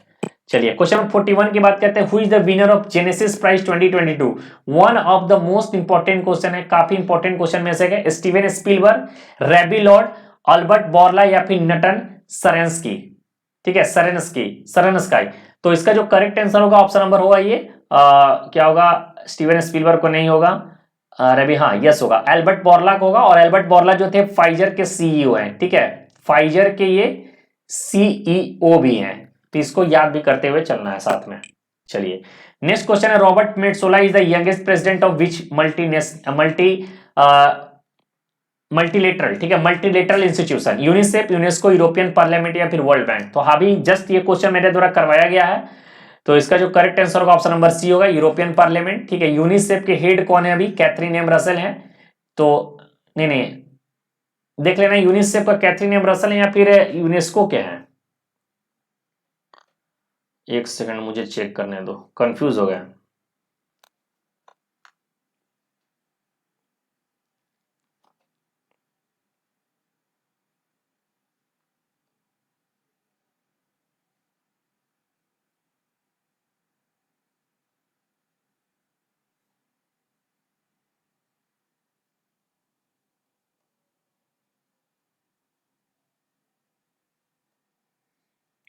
चलिए क्वेश्चन नंबर 41 की बात करते हैं। Who is the winner of Genesis Prize 2022? One of the most important question है, काफी इंपॉर्टेंट क्वेश्चन में से है। Steven Spielberg, Rabbi Lord, Albert Bourla या फिर नटन सरेंस्की? ठीक है, सरनस्काई। तो इसका जो करेक्ट आंसर होगा ऑप्शन नंबर होगा ये क्या होगा? स्टीवन स्पीलबर्ग को नहीं होगा, रवि, हाँ यस होगा, एल्बर्ट बोरला को होगा। और एल्बर्ट बोरला जो थे फाइजर के सीईओ हैं, ठीक है, फाइजर के ये सीईओ भी हैं। तो इसको याद भी करते हुए चलना है साथ में। चलिए नेक्स्ट क्वेश्चन है, Robert Metsola is the youngest president of which multilateral, ठीक है, multilateral institution? UNICEF, UNESCO, European parliament या फिर वर्ल्ड बैंक? तो अभी जस्ट ये क्वेश्चन मेरे द्वारा करवाया गया है। तो इसका जो करेक्ट आंसर होगा ऑप्शन नंबर सी होगा, यूरोपियन पार्लियामेंट। ठीक है, यूनिसेफ के हेड कौन है अभी? कैथरीन एम रसेल है। तो नहीं, देख लेना यूनिसेफ का कैथरीन एम रसेल है या फिर यूनेस्को के हैं। एक सेकंड मुझे चेक करने दो, कंफ्यूज हो गया।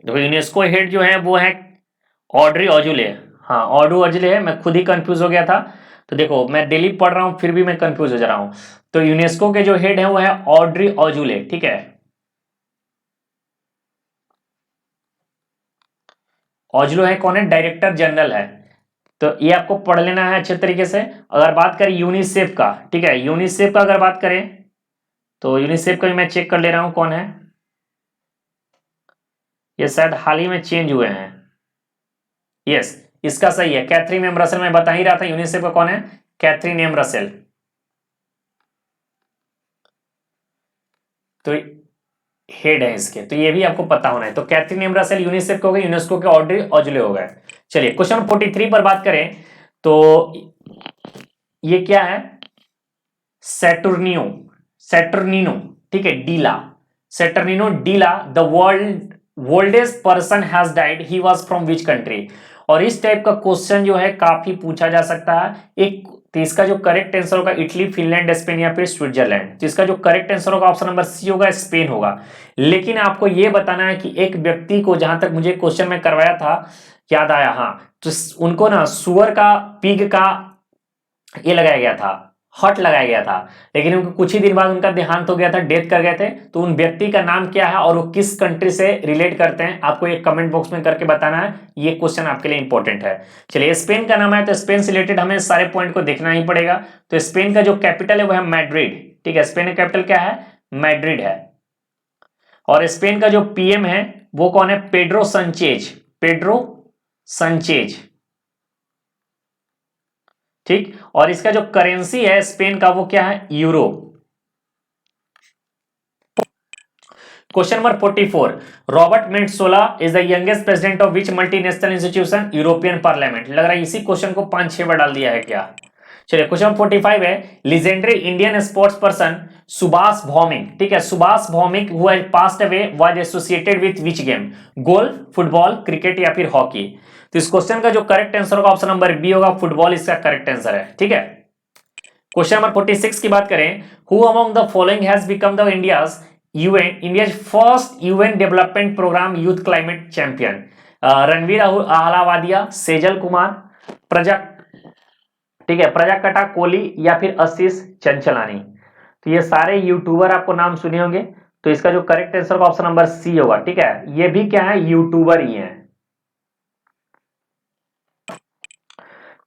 देखो यूनेस्को हेड जो है वो है ऑड्री ऑजुले। हाँ ऑड्री ऑजुले है, मैं खुद ही कंफ्यूज हो गया था। तो देखो मैं डेली पढ़ रहा हूं फिर भी मैं कंफ्यूज हो जा रहा हूं। तो यूनेस्को के जो हेड है वो है ऑड्री ऑजुले, ठीक है। ऑजुले है कौन है? डायरेक्टर जनरल है। तो ये आपको पढ़ लेना है अच्छे तरीके से। अगर बात करें यूनिसेफ का, ठीक है, यूनिसेफ का अगर बात करें तो यूनिसेफ का भी मैं चेक कर ले रहा हूं कौन है। ये शायद हाल ही में चेंज हुए हैं। यस, इसका सही है, कैथरीन एम रसेल। मैं बता ही रहा था यूनिसेफ का कौन है, कैथरीन एम रसेल। तो हेड है इसके, तो ये भी आपको पता होना है। तो कैथरीन एम रसेल यूनिसेफ के हो गए, यूनेस्को के ऑड्री ऑजुले हो गए। चलिए क्वेश्चन 43 पर बात करें तो ये क्या है? सैटर्निनो, ठीक है, de la, Saturnino de la the oldest person has died, he was from which country? और इस टाइप का क्वेश्चन जो है काफी पूछा जा सकता है। एक तो इसका जो करेक्ट आंसर होगा इटली, फिनलैंड, स्पेन या फिर स्विट्जरलैंड? तो इसका जो करेक्ट आंसर होगा ऑप्शन नंबर सी होगा, स्पेन होगा। लेकिन आपको यह बताना है कि एक व्यक्ति को, जहां तक मुझे क्वेश्चन में करवाया था याद आया, हाँ, तो उनको ना सुअर का, पिग का ये लगाया गया था, हट लगाया गया था। लेकिन उनको कुछ ही दिन बाद उनका देहांत हो गया था, डेथ कर गए थे। तो उन व्यक्ति का नाम क्या है और वो किस कंट्री से रिलेट करते हैं, आपको एक कमेंट बॉक्स में करके बताना है। ये क्वेश्चन आपके लिए इंपॉर्टेंट है। चलिए स्पेन का नाम है तो स्पेन से रिलेटेड हमें सारे पॉइंट को देखना ही पड़ेगा। तो स्पेन का जो कैपिटल है वो है मैड्रिड, ठीक है, स्पेन का कैपिटल क्या है? मैड्रिड है। और स्पेन का जो पीएम है वो कौन है? पेड्रो संचेज, ठीक। और इसका जो करेंसी है स्पेन का वो क्या है? Euro. Question number 44, Robert Metsola is the youngest president of which multinational institution? European parliament. लग रहा है इसी क्वेश्चन को 5-6 बार डाल दिया है क्या? चलिए क्वेश्चन 45 है, legendary Indian sports person Subhash Bhowmick, ठीक है, Subhash Bhowmick who has passed away was associated with which game? Golf, football, cricket या फिर हॉकी? तो इस क्वेश्चन का जो करेक्ट आंसर होगा ऑप्शन नंबर बी होगा, फुटबॉल इसका करेक्ट आंसर है, ठीक है। क्वेश्चन नंबर 46 की बात करें, who among the following has become the India's first UN development programme youth climate champion? Ranveer अहलावादिया, Sejal Kumar, ठीक है, प्रजाकटा कोली या फिर आशीष चंचलानी? तो ये सारे यूट्यूबर आपको नाम सुने होंगे। तो इसका जो करेक्ट आंसर होगा ऑप्शन नंबर सी होगा, ठीक है, ये भी क्या है? यूट्यूबर ही है।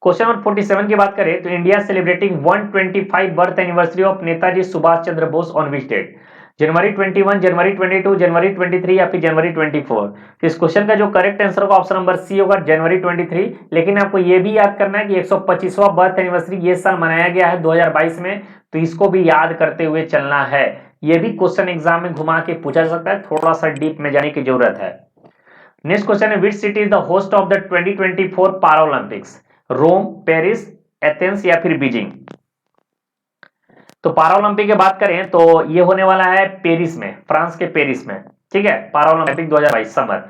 क्वेश्चन नंबर 47 की बात करें तो India celebrating 125 birth anniversary of Netaji Subhash Chandra Bose on which date? January 21, January 22, January 23 या फिर जनवरी 24? तो इस क्वेश्चन का जो करेक्ट आंसर होगा ऑप्शन नंबर सी होगा, जनवरी 23। लेकिन आपको यह भी याद करना है कि 125वां बर्थ एनिवर्सरी ये साल मनाया गया है 2022 में, तो इसको भी याद करते हुए चलना है। यह भी क्वेश्चन एग्जाम में घुमा के पूछा जा सकता है, थोड़ा सा डीप में जाने की जरूरत है। नेक्स्ट क्वेश्चन है, which city is the host of the 2024 Paralympics? Rome, Paris, Athens या फिर बीजिंग? तो पैरालंपिक की बात करें तो ये होने वाला है पेरिस में, फ्रांस के पेरिस में। ठीक है, पैरालंपिक 2022 समर।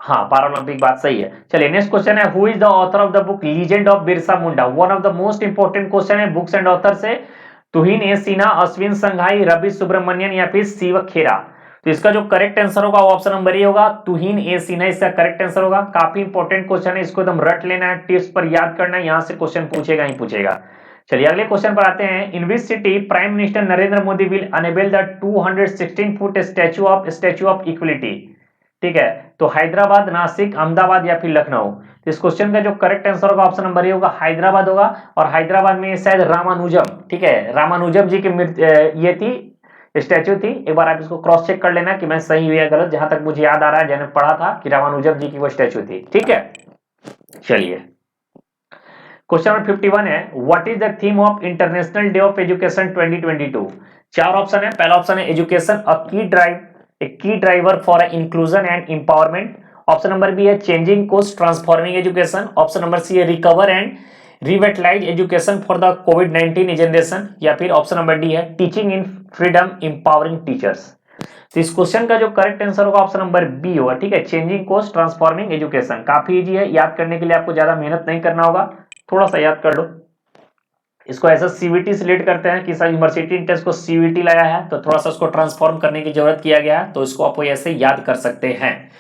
हाँ, पैरालंपिक बात सही है। चलिए नेक्स्ट क्वेश्चन है, who is the author of the book legend of Birsa Munda? One of the most important question है बुक्स एंड ऑथर से। तुहिन ए सिन्हा, अश्विन संघाई, रवि सुब्रमण्यन या फिर शिव खेरा? तो इसका जो करेक्ट आंसर होगा ऑप्शन नंबर ए होगा, तुहिन ए सिन्हा इसका करेक्ट आंसर होगा। काफी इंपॉर्टेंट क्वेश्चन है, इसको एकदम रट लेना है, टिप्स पर याद करना है, यहां से क्वेश्चन पूछेगा ही पूछेगा। चलिए अगले क्वेश्चन पर आते हैं, in which city prime minister Narendra Modi will enable the 216 foot statue of equality? ठीक है, तो हैदराबाद, नासिक, अहमदाबाद या फिर लखनऊ? तो इस क्वेश्चन का जो करेक्ट आंसर होगा ऑप्शन नंबर ए होगा, हैदराबाद होगा। और हैदराबाद में शायद रामानुजम, ठीक है, रामानुजम जी की ये थी, स्टैच्यू थी। एक बार आप इसको क्रॉस चेक कर लेना कि मैं सही हुई या गलत। जहां तक मुझे याद आ रहा है, मैंने पढ़ा था कि रामानुजम जी की वो स्टैच्यू थी। ठीक है, चलिए क्वेश्चन नंबर 51 है, what is the theme of international day of education 2022? चार ऑप्शन है। पहला ऑप्शन है education a key driver for inclusion and empowerment. Option number B है changing course transforming education. Option number C है recover and revitalise education for the कोविड-19 generation. या फिर option number D है teaching in freedom empowering teachers. तो इस question का जो करेक्ट आंसर होगा ऑप्शन नंबर बी होगा। ठीक है, चेंजिंग कोर्स ट्रांसफॉर्मिंग एजुकेशन। काफी इजी है, याद करने के लिए आपको ज्यादा मेहनत नहीं करना होगा, थोड़ा सा याद कर लो। इसको ऐसा सीवीटी से रिलेट करते हैं कि सर यूनिवर्सिटी इंटेंस को सीवीटी लाया है, तो थोड़ा सा उसको ट्रांसफॉर्म करने की जरूरत किया गया है, तो इसको आप ऐसे याद कर सकते हैं।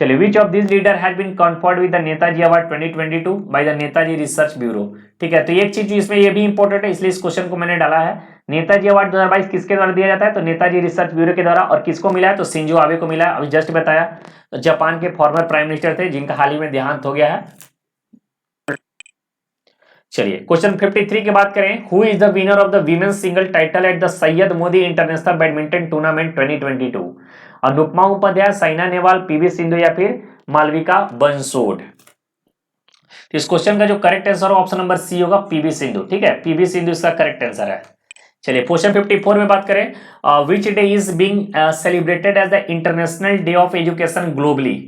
चलिए, which of this leader has been conferred with the Netaji award 2022 by the Netaji Research Bureau? ठीक है, तो एक चीज इसमें ये भी इंपॉर्टेंट है, इसलिए इस क्वेश्चन को मैंने डाला है। नेताजी अवार्ड 2022 किसके द्वारा दिया जाता है? तो नेताजी रिसर्च ब्यूरो के द्वारा। और किसको मिला है? तो शिंजो आबे को मिला है, अभी जस्ट बताया। तो जापान के फॉर्मर प्राइम मिनिस्टर थे, जिनका हाल ही में देहांत हो गया है। चलिए क्वेश्चन 53 की बात करें, who is the winner of the women's single title at the Syed Modi international badminton tournament 2022? Anupama Upadhyaya, Saina Nehwal, PV Sindhu या फिर मालविका बंसोड? तो इस क्वेश्चन का जो करेक्ट आंसर होगा ऑप्शन नंबर सी होगा, पीवी सिंधु। ठीक है, पीवी सिंधु इसका करेक्ट आंसर है। चलिए क्वेश्चन 54 में बात करें, which day is being celebrated as the international day of education globally?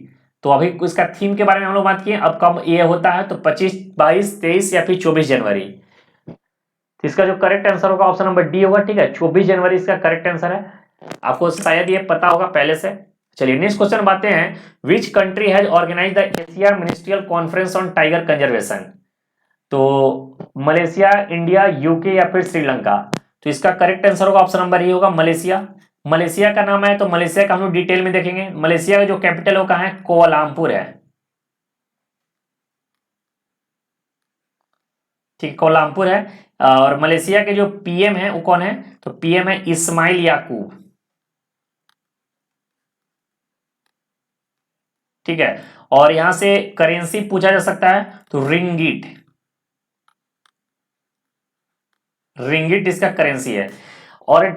तो अभी इसका थीम के बारे में हम लोग बात किए, अब कब ये होता है? तो 25, 22, 23 या फिर 24 जनवरी? तो इसका जो करेक्ट आंसर होगा ऑप्शन नंबर डी होगा। ठीक है, 24 जनवरी इसका करेक्ट आंसर है, आपको शायद ये पता होगा पहले से। चलिए नेक्स्ट क्वेश्चन बातें हैं, which country has organise the Asia ministerial conference on tiger conservation? तो मलेशिया, इंडिया, यूके या फिर श्रीलंका? तो इसका करेक्ट आंसर होगा ऑप्शन नंबर ए होगा, मलेशिया। मलेशिया का नाम है, तो मलेशिया का हम लोग डिटेल में देखेंगे। मलेशिया का जो कैपिटल वो कहाँ है? कोलालमपुर है। ठीक, कोलालमपुर है। और मलेशिया के जो पीएम है वो कौन है? तो पीएम है इस्माइल याकूब। ठीक है, और यहां से करेंसी पूछा जा सकता है, तो रिंगिट, रिंगिट इसका करेंसी है। और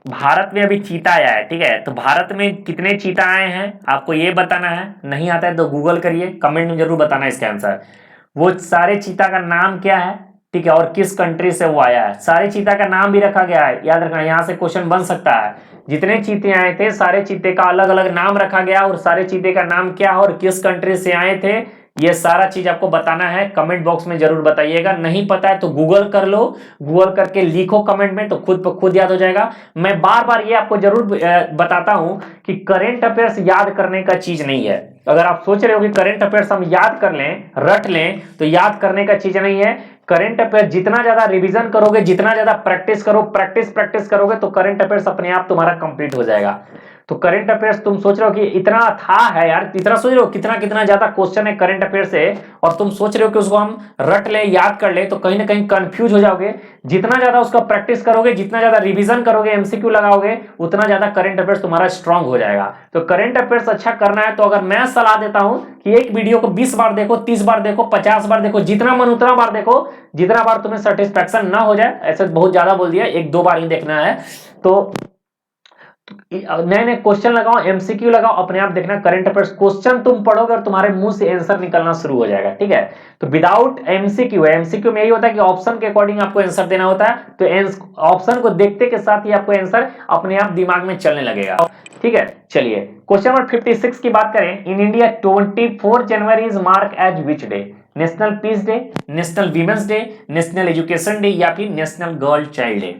भारत में अभी चीता आया है। ठीक है, तो भारत में कितने चीता आए हैं आपको ये बताना है। नहीं आता है तो गूगल करिए, कमेंट में जरूर बताना इसका आंसर। वो सारे चीता का नाम क्या है? ठीक है, और किस कंट्री से वो आया है? सारे चीता का नाम भी रखा गया है, याद रखना, यहाँ से क्वेश्चन बन सकता है। जितने चीते आए थे सारे चीते का अलग अलग नाम रखा गया, और सारे चीते का नाम क्या और किस कंट्री से आए थे, ये सारा चीज आपको बताना है। कमेंट बॉक्स में जरूर बताइएगा। नहीं पता है तो गूगल कर लो, गूगल करके लिखो कमेंट में, तो खुद प खुद याद हो जाएगा। मैं बार बार ये आपको जरूर बताता हूं कि करेंट अफेयर्स याद करने का चीज नहीं है। अगर आप सोच रहे हो कि करेंट अफेयर्स हम याद कर लें, रट लें, तो याद करने का चीज नहीं है। करेंट अफेयर जितना ज्यादा रिवीजन करोगे, जितना ज्यादा प्रैक्टिस करोगे, तो करेंट अफेयर्स अपने आप तुम्हारा कंप्लीट हो जाएगा। तो करंट अफेयर्स तुम सोच रहे हो कि इतना था है यार, इतना सोच रहे हो कितना कितना ज्यादा क्वेश्चन है करंट अफेयर से, और तुम सोच रहे हो कि उसको हम रट ले, याद कर ले, तो कहीं ना कहीं कंफ्यूज हो जाओगे। जितना ज्यादा उसका प्रैक्टिस करोगे, जितना ज्यादा रिवीजन करोगे, एमसीक्यू लगाओगे, उतना ज्यादा करंट अफेयर्स तुम्हारा स्ट्रांग हो जाएगा। तो करंट अफेयर्स अच्छा करना है तो अगर मैं सलाह देता हूं कि एक वीडियो को 20 बार देखो, 30 बार देखो, 50 बार देखो, जितना मन उतना बार देखो, जितना बार तुम्हें सेटिस्फैक्शन ना हो जाए, ऐसे बहुत ज्यादा बोल दिया, एक दो बार ही देखना है। तो नए नए क्वेश्चन लगाओ, एमसीक्यू लगाओ, अपने आप देखना करंट अफेयर्स क्वेश्चन तुम पढ़ोगे और तुम्हारे मुंह से आंसर निकलना शुरू हो जाएगा। ठीक है, तो विदाउट एमसीक्यू, एमसीक्यू में यही होता है कि ऑप्शन के अकॉर्डिंग आपको आंसर देना होता है, तो ऑप्शन को देखते के साथ ही आपको आंसर अपने आप दिमाग में चलने लगेगा। ठीक है, चलिए क्वेश्चन नंबर 56 की बात करें। In India 24 January is mark as which day? National peace day, national women's day, national education day, या फिर नेशनल गर्ल चाइल्ड डे?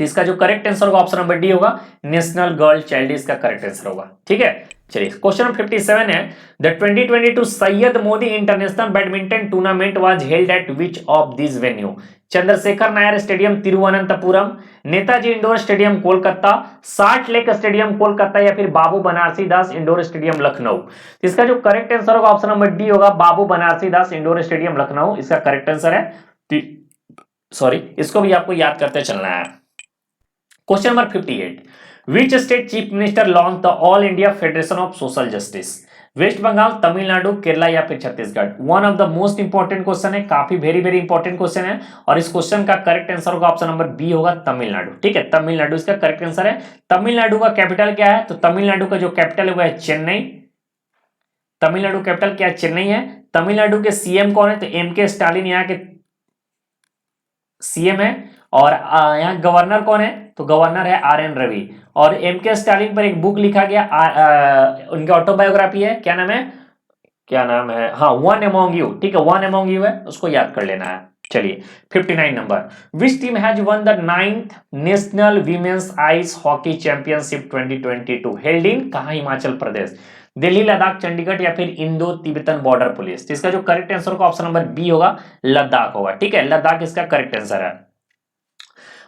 तो इसका जो करेक्ट आंसर होगा ऑप्शन नंबर डी होगा, नेशनल गर्ल चाइल्ड डे इसका करेक्ट आंसर होगा। ठीक है, चलिए क्वेश्चन नंबर 57 है, the 2022 Syed Modi international badminton tournament was held at which of this venue? Chandrashekhar Nair stadium Thiruvananthapuram, Netaji indoor stadium Kolkata, salt lake stadium Kolkata, या फिर बाबू बनारसी दास इंडोर स्टेडियम लखनऊ? तो इसका जो करेक्ट आंसर होगा ऑप्शन नंबर डी होगा, बाबू बनारसी दास इंडोर स्टेडियम लखनऊ इसका करेक्ट आंसर है। सॉरी, इसको भी आपको याद करते चलना है। Question number 58, which state chief minister launch the All India Federation of Social Justice? West Bengal, Tamil Nadu, Kerala, या फिर Chhattisgarh? One of the most important question है, काफी वेरी वेरी इंपॉर्टेंट क्वेश्चन है, और इस क्वेश्चन का करेक्ट आंसर होगा ऑप्शन नंबर बी होगा, तमिलनाडु। ठीक है, तमिलनाडु इसका करेक्ट आंसर है। तमिलनाडु का कैपिटल क्या है? तो तमिलनाडु का जो कैपिटल है वो है चेन्नई। तमिलनाडु कैपिटल क्या है? चेन्नई है। तमिलनाडु के सीएम कौन है? तो एम के स्टालिन यहाँ के सीएम है। और यहाँ गवर्नर कौन है? तो गवर्नर है आर एन रवि। और एम के स्टालिन पर एक बुक लिखा गया, उनकी ऑटोबायोग्राफी है, क्या नाम है? क्या नाम है? हाँ, वन अमॉन्ग यू। ठीक है, वन अमॉन्ग यू है, उसको याद कर लेना है। चलिए 59 number, which team has won the 9th national women's ice hockey championship 2022 held in कहाँ? हिमाचल प्रदेश, दिल्ली, लद्दाख, चंडीगढ़, या फिर इंडो तिब्बतन बॉर्डर पुलिस? इसका जो करेक्ट आंसर होगा ऑप्शन नंबर बी होगा, लद्दाख होगा। ठीक है, लद्दाख इसका करेक्ट आंसर है।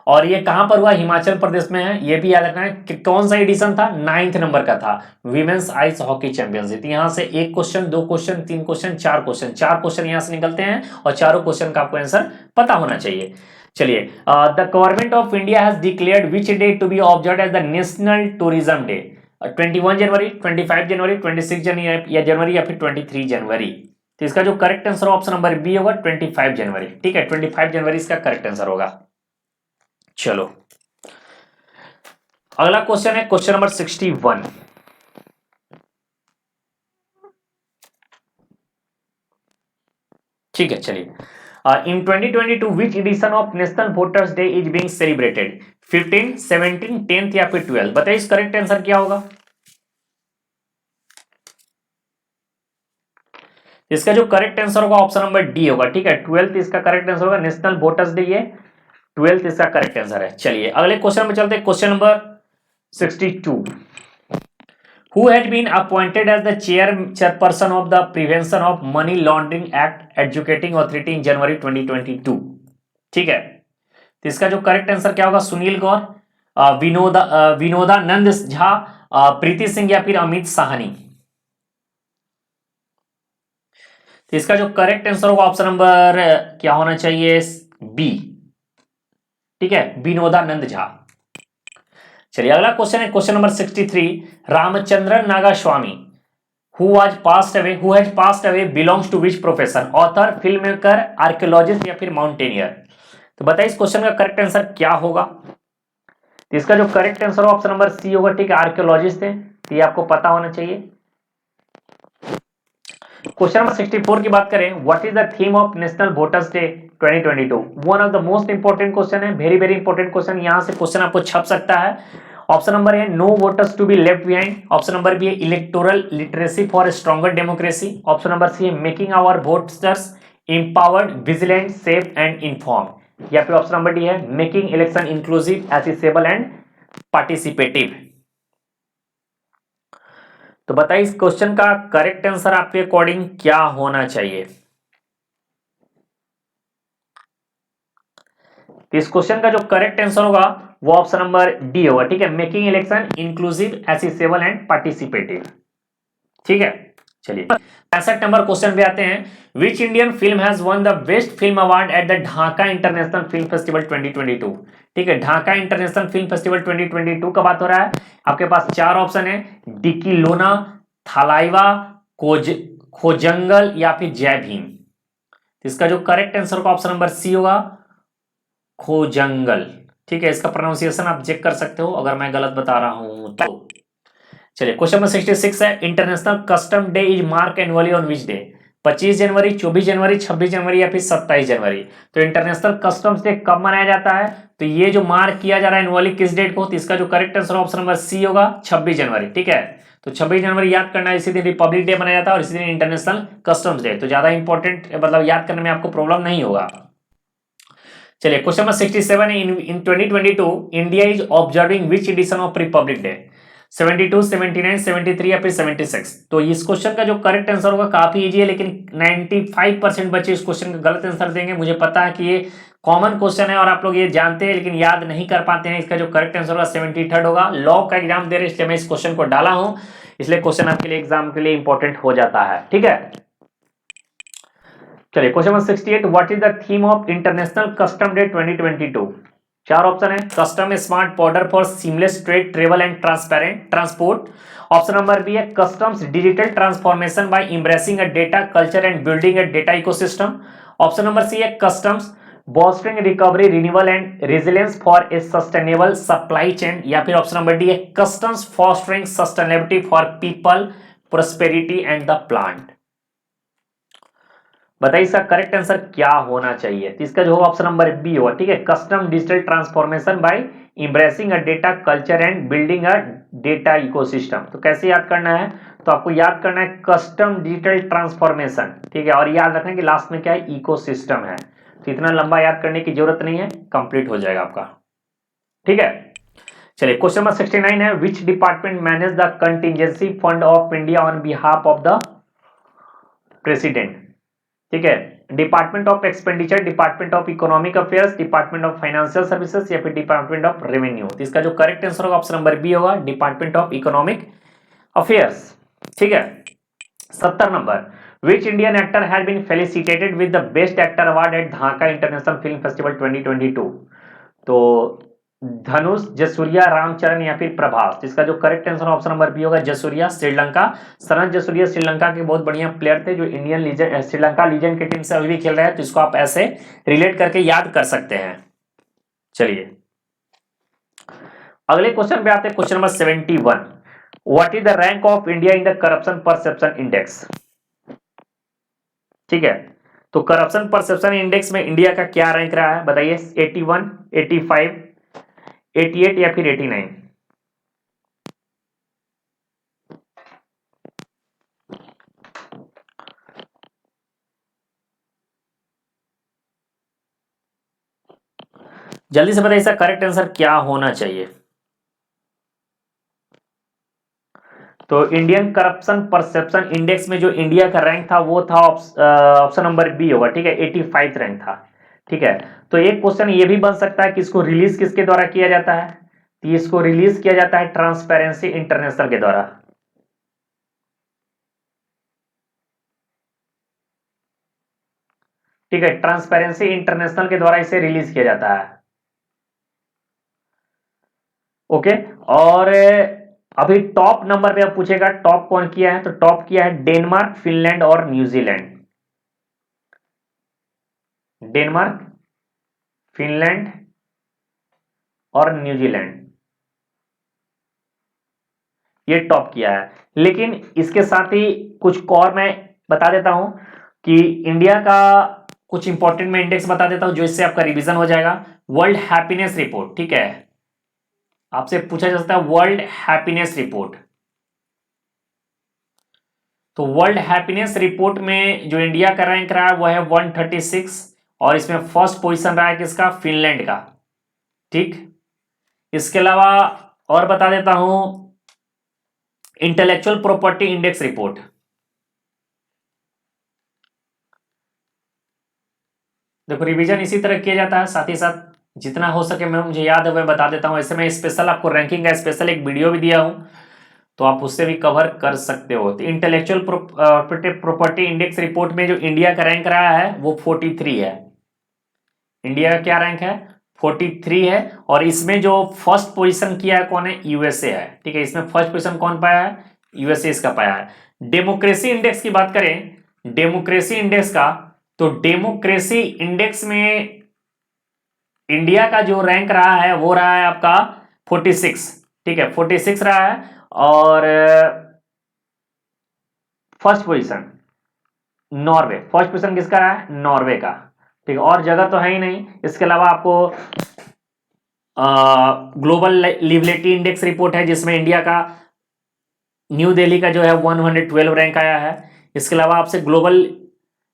और ये कहां पर हुआ? हिमाचल प्रदेश में है। ये भी याद रखना है कि कौन सा एडिशन था? 9th नंबर का था, विमेंस आइस हॉकी चैंपियनशिप। यहां से एक क्वेश्चन, दो क्वेश्चन, तीन क्वेश्चन, चार क्वेश्चन, चार क्वेश्चन यहां से निकलते हैं, और चारों क्वेश्चन का आपको आंसर पता होना चाहिए। चलिए, the government of India has declared which day to be observed as the national tourism day? 21 January, 25 January, 26 January, या फिर 23 जनवरी? तो इसका जो correct answer option number B होगा, 25 जनवरी। ठीक है, 25 जनवरी इसका करेक्ट आंसर होगा। चलो अगला क्वेश्चन है क्वेश्चन नंबर 61। ठीक है, चलिए, इन 2022 which edition of national voters day is being celebrated? 15, 17, 10th, या फिर 12? बताइए इस करेक्ट आंसर क्या होगा? इसका जो करेक्ट आंसर होगा ऑप्शन नंबर डी होगा। ठीक है, 12th इसका करेक्ट आंसर होगा, नेशनल वोटर्स डे ये 12th इसका करेक्ट आंसर है। चलिए अगले क्वेश्चन में चलते हैं, question number 62, who has been appointed as the chairperson of the Prevention of Money Laundering Act Educating Authority in January 2022? ठीक है, तो इसका जो करेक्ट आंसर क्या होगा? सुनील गौर, विनोदानंद झा, प्रीति सिंह, या फिर अमित साहनी? तो इसका जो करेक्ट आंसर होगा ऑप्शन नंबर क्या होना चाहिए? बी। ठीक है, विनोदानंद झा। चलिए अगला क्वेश्चन है question number 63, Ramachandran Nagaswamy who has passed away belongs to which profession? Author, film maker, archaeologist, या फिर माउंटेनियर? तो बताइए इस क्वेश्चन का करेक्ट आंसर क्या होगा? तो इसका जो correct answer option number C होगा। ठीक है, आर्कियोलॉजिस्ट है, तो ये आपको पता होना चाहिए। क्वेश्चन नंबर 64 की बात करें, what is the theme of national voters day 2022? One of the most important question है, वेरी वेरी इंपोर्टेंट क्वेश्चन। यहां से क्वेश्चन आपको छप सकता है। ऑप्शन नंबर है no voters to be left behind, option number B है electoral literacy for stronger democracy, option number C है making our voters empowered, vigilant, safe and inform, या फिर ऑप्शन नंबर डी है making election inclusive, accessible and participative? तो बताइए इस question का correct answer आपके अकॉर्डिंग क्या होना चाहिए? इस क्वेश्चन का जो करेक्ट आंसर होगा वो ऑप्शन नंबर डी होगा, ठीक है। Making election inclusive, accessible and participative, ठीक है। चलिए 65 नंबर क्वेश्चन पे आते हैं। Which Indian film has won the best film award at the Dhaka international film festival 2022, ठीक है। ढाका इंटरनेशनल फिल्म फेस्टिवल 2022 का बात हो रहा है। आपके पास चार ऑप्शन है, डिकी लोना, थालाइवा, खोजंगल या फिर जय भीम। इसका जो करेक्ट आंसर होगा ऑप्शन नंबर सी होगा, खोजंगल, ठीक है। इसका प्रोनाउंसिएशन आप चेक कर सकते हो अगर मैं गलत बता रहा हूं तो। चलिए क्वेश्चन नंबर 66 है, international custom day is mark annually on which day? 25 January, 24 January, 26 January या फिर 27 जनवरी। तो इंटरनेशनल कस्टम्स डे कब मनाया जाता है? तो ये जो मार्क किया जा रहा है एनुअली किस डेट को? तो इसका जो correct answer option number C होगा, 26 जनवरी, ठीक है। तो 26 जनवरी याद करना है, इसी दिन रिपब्लिक डे मनाया जाता है और इसी दिन इंटरनेशनल कस्टम्स डे। तो ज्यादा इंपॉर्टेंट मतलब याद करने में आपको प्रॉब्लम नहीं होगा। चलिए क्वेश्चन नंबर 67 है, इन 2022 India is observing which edition of Republic day? 72, 79, 73 या फिर 76। तो इस क्वेश्चन का जो करेक्ट आंसर होगा काफी इजी है, लेकिन 95% बच्चे इस क्वेश्चन का गलत आंसर देंगे। मुझे पता है कि ये कॉमन क्वेश्चन है और आप लोग ये जानते हैं लेकिन याद नहीं कर पाते हैं। इसका जो करेक्ट आंसर होगा 73 होगा। लॉ का एग्जाम दे रहे इसलिए मैं इस क्वेश्चन को डाला हूं, इसलिए क्वेश्चन आपके लिए एग्जाम के लिए इंपॉर्टेंट हो जाता है, ठीक है। चलिए question number 68, what is the theme of international custom day 2022? चार ऑप्शन है, custom smart border for seamless trade, travel and transparent transport. Option number B है, customs digital transformation by embracing a data culture and building a data ecosystem. Option number C है, customs bolstering recovery renewal and resilience for a sustainable supply chain. या फिर option number D है, customs fostering sustainability for people prosperity and the plant. बताइए इसका correct answer क्या होना चाहिए? तो इसका जो होगा ऑप्शन नंबर बी होगा, ठीक है। Custom digital transformation by embracing a data culture and building a data ecosystem. तो कैसे याद करना है? तो आपको याद करना है कस्टम डिजिटल ट्रांसफॉर्मेशन, ठीक है। और याद रखना कि लास्ट में क्या है, इकोसिस्टम है। तो इतना लंबा याद करने की जरूरत नहीं है, कंप्लीट हो जाएगा आपका, ठीक है। चलिए क्वेश्चन नंबर 69 है, which department manage the contingency fund of India on behalf of the president? ठीक है, department of expenditure, department of economic affairs, department of financial services या फिर डिपार्टमेंट ऑफ रेवेन्यू। तो इसका जो करेक्ट आंसर होगा option number B होगा, department of economic affairs, ठीक है। 70 नंबर, which Indian actor has been felicitated with the best actor award at Dhaka international film festival 2022? तो धनुष, जसूरिया, रामचरण या फिर प्रभास। इसका जो correct answer option number B होगा, जसूरिया, श्रीलंका। सनत जसूरिया श्रीलंका के बहुत बढ़िया प्लेयर थे जो इंडियन लीजेंड श्रीलंका लीजेंड की टीम से अभी भी खेल रहे हैं, तो इसको आप ऐसे रिलेट करके याद कर सकते हैं। चलिए अगले क्वेश्चन पे आते हैं, question number 71, what is the rank of India in the corruption perception index? ठीक है, तो करप्शन परसेप्शन इंडेक्स में इंडिया का क्या रैंक रहा है बताइए? 81, 85, 88 या फिर 89? जल्दी से बताइए इसका करेक्ट आंसर क्या होना चाहिए? तो इंडियन करप्शन परसेप्शन इंडेक्स में जो इंडिया का रैंक था वो था ऑप्शन नंबर बी होगा, ठीक है, 85 रैंक था, ठीक है। तो एक क्वेश्चन ये भी बन सकता है कि इसको रिलीज किसके द्वारा किया जाता है? तो इसको रिलीज किया जाता है ट्रांसपेरेंसी इंटरनेशनल के द्वारा, ठीक है। ट्रांसपेरेंसी इंटरनेशनल के द्वारा इसे रिलीज किया जाता है, ओके। और अभी टॉप नंबर पे अब पूछेगा टॉप कौन किया है, तो टॉप किया है डेनमार्क, फिनलैंड और न्यूजीलैंड। डेनमार्क, फिनलैंड और न्यूजीलैंड, ये टॉप किया है। लेकिन इसके साथ ही कुछ और मैं बता देता हूं कि इंडिया का कुछ इंपॉर्टेंट मैं इंडेक्स बता देता हूं जो इससे आपका रिवीजन हो जाएगा। वर्ल्ड हैप्पीनेस रिपोर्ट, ठीक है, आपसे पूछा जा सकता है वर्ल्ड हैप्पीनेस रिपोर्ट। तो वर्ल्ड हैप्पीनेस रिपोर्ट में जो इंडिया का रैंक रहा है वो है 136 और इसमें फर्स्ट पोजीशन रहा है किसका? फिनलैंड का, ठीक। इसके अलावा और बता देता हूं इंटेलेक्चुअल प्रॉपर्टी इंडेक्स रिपोर्ट, देखो रिवीजन इसी तरह किया जाता है साथ ही साथ जितना हो सके मैं मुझे याद है मैं बता देता हूँ। ऐसे मैं स्पेशल आपको रैंकिंग का स्पेशल एक वीडियो भी दिया हूँ, तो आप उससे भी कवर कर सकते हो। तो इंटेलेक्चुअल प्रॉपर्टी इंडेक्स रिपोर्ट में जो इंडिया का रैंक रहा है वो 43 है। इंडिया का क्या रैंक है? 43 है। और इसमें जो फर्स्ट पोजीशन किया है कौन है? यूएसए है। ठीक है, इसमें फर्स्ट पोजीशन कौन पाया है? यूएसए इसका पाया है। डेमोक्रेसी इंडेक्स की बात करें, डेमोक्रेसी इंडेक्स का, तो डेमोक्रेसी इंडेक्स में इंडिया का जो रैंक रहा है वो रहा है आपका 46। ठीक है, 46 रहा है। और first position Norway, first position किसका रहा है? नॉर्वे का। ठीक है, और जगह तो है ही नहीं। इसके अलावा आपको ग्लोबल लिवलिटी इंडेक्स रिपोर्ट है जिसमें इंडिया का न्यू दिल्ली का जो है 112 रैंक आया है। इसके अलावा आपसे global